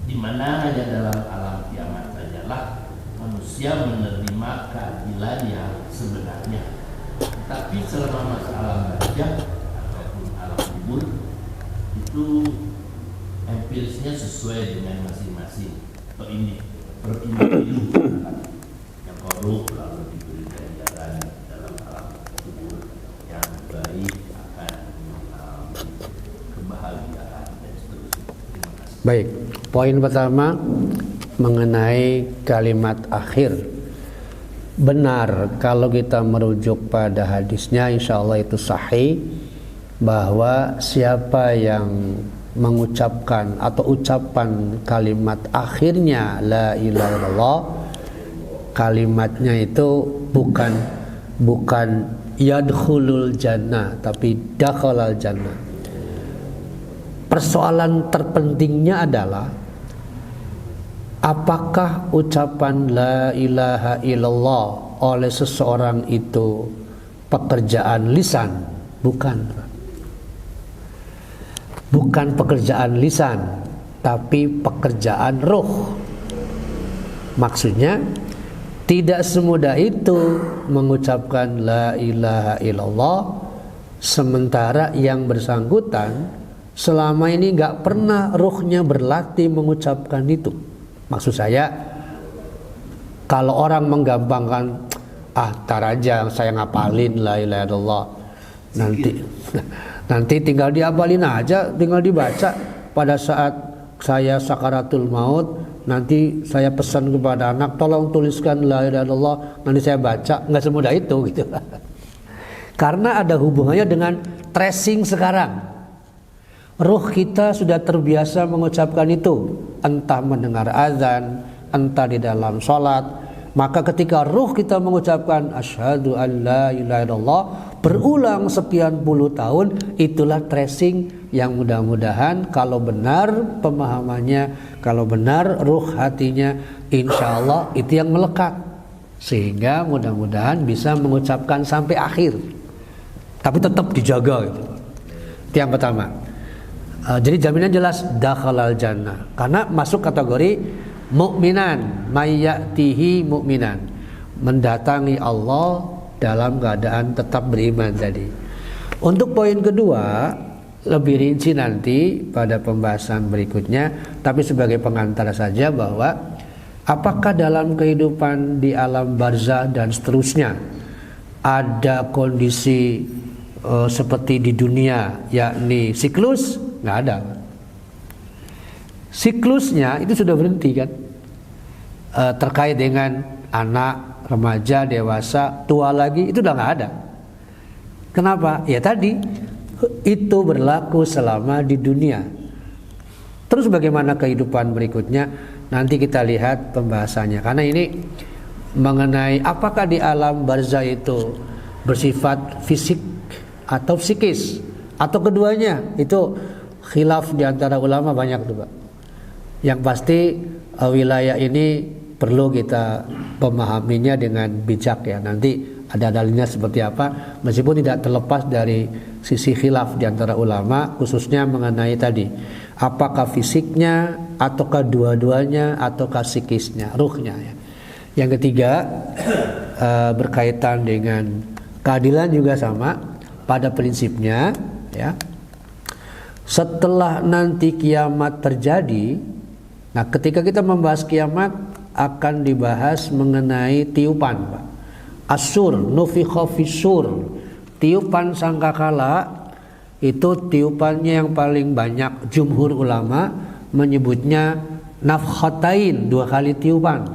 di mana hanya dalam alam kiamat sajalah manusia menerima keadilan yang sebenarnya. Tapi selama masa alam barzakh ataupun alam kubur itu empirisnya sesuai dengan masing-masing per individu yang korup lalu diberi ganjaran dalam alam kubur, yang baik akan mengalami kebahagiaan dan seterusnya. Terima kasih. Baik, poin pertama mengenai kalimat akhir. Benar kalau kita merujuk pada hadisnya, insya Allah itu sahih, bahwa siapa yang mengucapkan atau ucapan kalimat akhirnya la ilaha illallah, kalimatnya itu bukan yadkhulul jannah, tapi dakhalal jannah. Persoalan terpentingnya adalah apakah ucapan la ilaha illallah oleh seseorang itu pekerjaan lisan? Bukan pekerjaan lisan, tapi pekerjaan roh. Maksudnya tidak semudah itu mengucapkan la ilaha illallah sementara yang bersangkutan selama ini gak pernah rohnya berlatih mengucapkan itu. Maksud saya, kalau orang menggampangkan, tar aja saya ngapalin la ilaha illallah, nanti tinggal diapalin aja, tinggal dibaca. Pada saat saya sakaratul maut, nanti saya pesan kepada anak, tolong tuliskan la ilaha illallah, nanti saya baca. Nggak semudah itu gitu. Karena ada hubungannya dengan tracing sekarang. Ruh kita sudah terbiasa mengucapkan itu, entah mendengar azan, entah di dalam sholat. Maka ketika ruh kita mengucapkan asyhadu an la ilaha illallah berulang sekian puluh tahun, itulah tracing yang mudah-mudahan kalau benar pemahamannya, kalau benar ruh hatinya, insya Allah itu yang melekat, sehingga mudah-mudahan bisa mengucapkan sampai akhir. Tapi tetap dijaga gitu. Itu yang pertama. Jadi jaminan jelas dakhalal jannah, karena masuk kategori mukminan, mayyatihi mukminan, mendatangi Allah dalam keadaan tetap beriman tadi. Untuk poin kedua lebih rinci nanti pada pembahasan berikutnya, tapi sebagai pengantar saja bahwa apakah dalam kehidupan di alam barzakh dan seterusnya ada kondisi seperti di dunia, yakni siklus? Nggak ada. Siklusnya itu sudah berhenti kan, terkait dengan anak, remaja, dewasa, tua lagi, itu udah nggak ada. Kenapa? Ya tadi itu berlaku selama di dunia. Terus bagaimana kehidupan berikutnya? Nanti kita lihat pembahasannya. Karena ini mengenai apakah di alam barzah itu bersifat fisik atau psikis atau keduanya, itu khilaf di antara ulama banyak tuh Pak. Yang pasti wilayah ini perlu kita memahaminya dengan bijak ya. Nanti ada dalilnya seperti apa, meskipun tidak terlepas dari sisi khilaf di antara ulama, khususnya mengenai tadi apakah fisiknya ataukah dua-duanya ataukah psikisnya, ruhnya ya. Yang ketiga berkaitan dengan keadilan juga sama pada prinsipnya ya. Setelah nanti kiamat terjadi, nah ketika kita membahas kiamat akan dibahas mengenai tiupan Pak. Asur, nufikha fisur, tiupan sangkakala, itu tiupannya yang paling banyak jumhur ulama menyebutnya nafkhatain, 2 kali tiupan.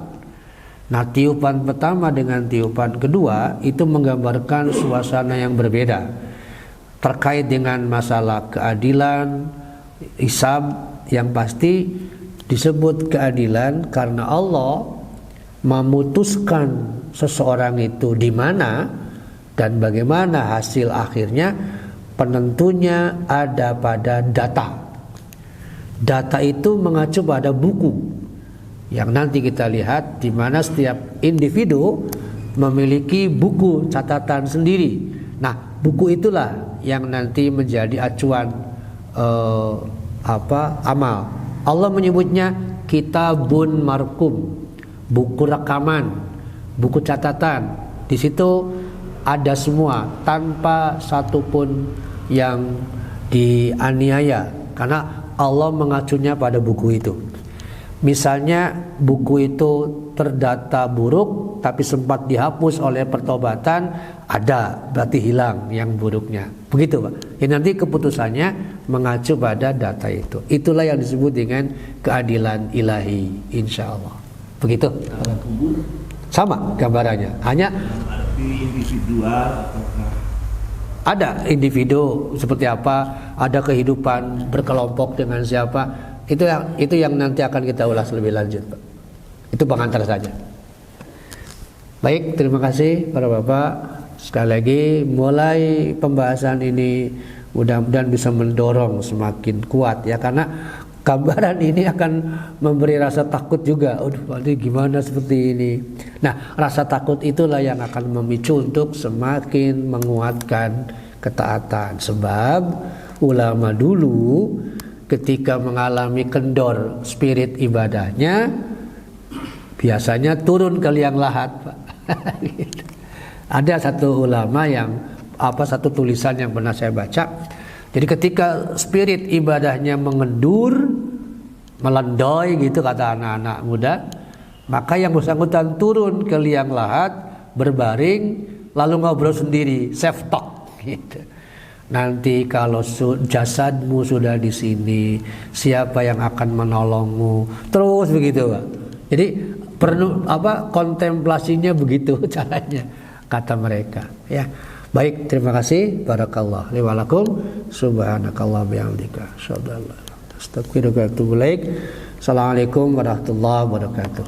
Nah tiupan pertama dengan tiupan kedua itu menggambarkan suasana yang berbeda terkait dengan masalah keadilan, hisab. Yang pasti disebut keadilan karena Allah memutuskan seseorang itu di mana dan bagaimana hasil akhirnya, penentunya ada pada data. Data itu mengacu pada buku yang nanti kita lihat, di mana setiap individu memiliki buku catatan sendiri. Nah, buku itulah yang nanti menjadi acuan amal. Allah menyebutnya kitabun markum, buku rekaman, buku catatan. Di situ ada semua tanpa satupun yang dianiaya, karena Allah mengacunya pada buku itu. Misalnya buku itu terdata buruk tapi sempat dihapus oleh pertobatan, ada, berarti hilang yang buruknya. Begitu Pak. Ya, nanti keputusannya mengacu pada data itu. Itulah yang disebut dengan keadilan ilahi, insya Allah. Begitu. Sama gambarannya. Hanya individual ataukah? Ada individu seperti apa, ada kehidupan berkelompok dengan siapa. Itu yang nanti akan kita ulas lebih lanjut Pak. Itu pengantar saja. Baik, terima kasih para Bapak. Sekali lagi mulai pembahasan ini mudah-mudahan bisa mendorong semakin kuat ya, karena gambaran ini akan memberi rasa takut juga. Ini gimana seperti ini. Nah, rasa takut itulah yang akan memicu untuk semakin menguatkan ketaatan. Sebab ulama dulu ketika mengalami kendor spirit ibadahnya, biasanya turun ke liang lahat Pak. Ada satu ulama yang satu tulisan yang pernah saya baca. Jadi ketika spirit ibadahnya mengendur, melendoi gitu kata anak-anak muda, maka yang bersangkutan turun ke liang lahat, berbaring, lalu ngobrol sendiri, self talk gitu. Nanti kalau jasadmu sudah di sini, siapa yang akan menolongmu? Terus begitu Pak. Jadi perlu kontemplasinya begitu caranya, kata mereka ya. Baik, terima kasih. Barakallah li wa lakum. Subhanakallah bihamdika. Astagfirullahaladzim. Assalamualaikum warahmatullahi wabarakatuh.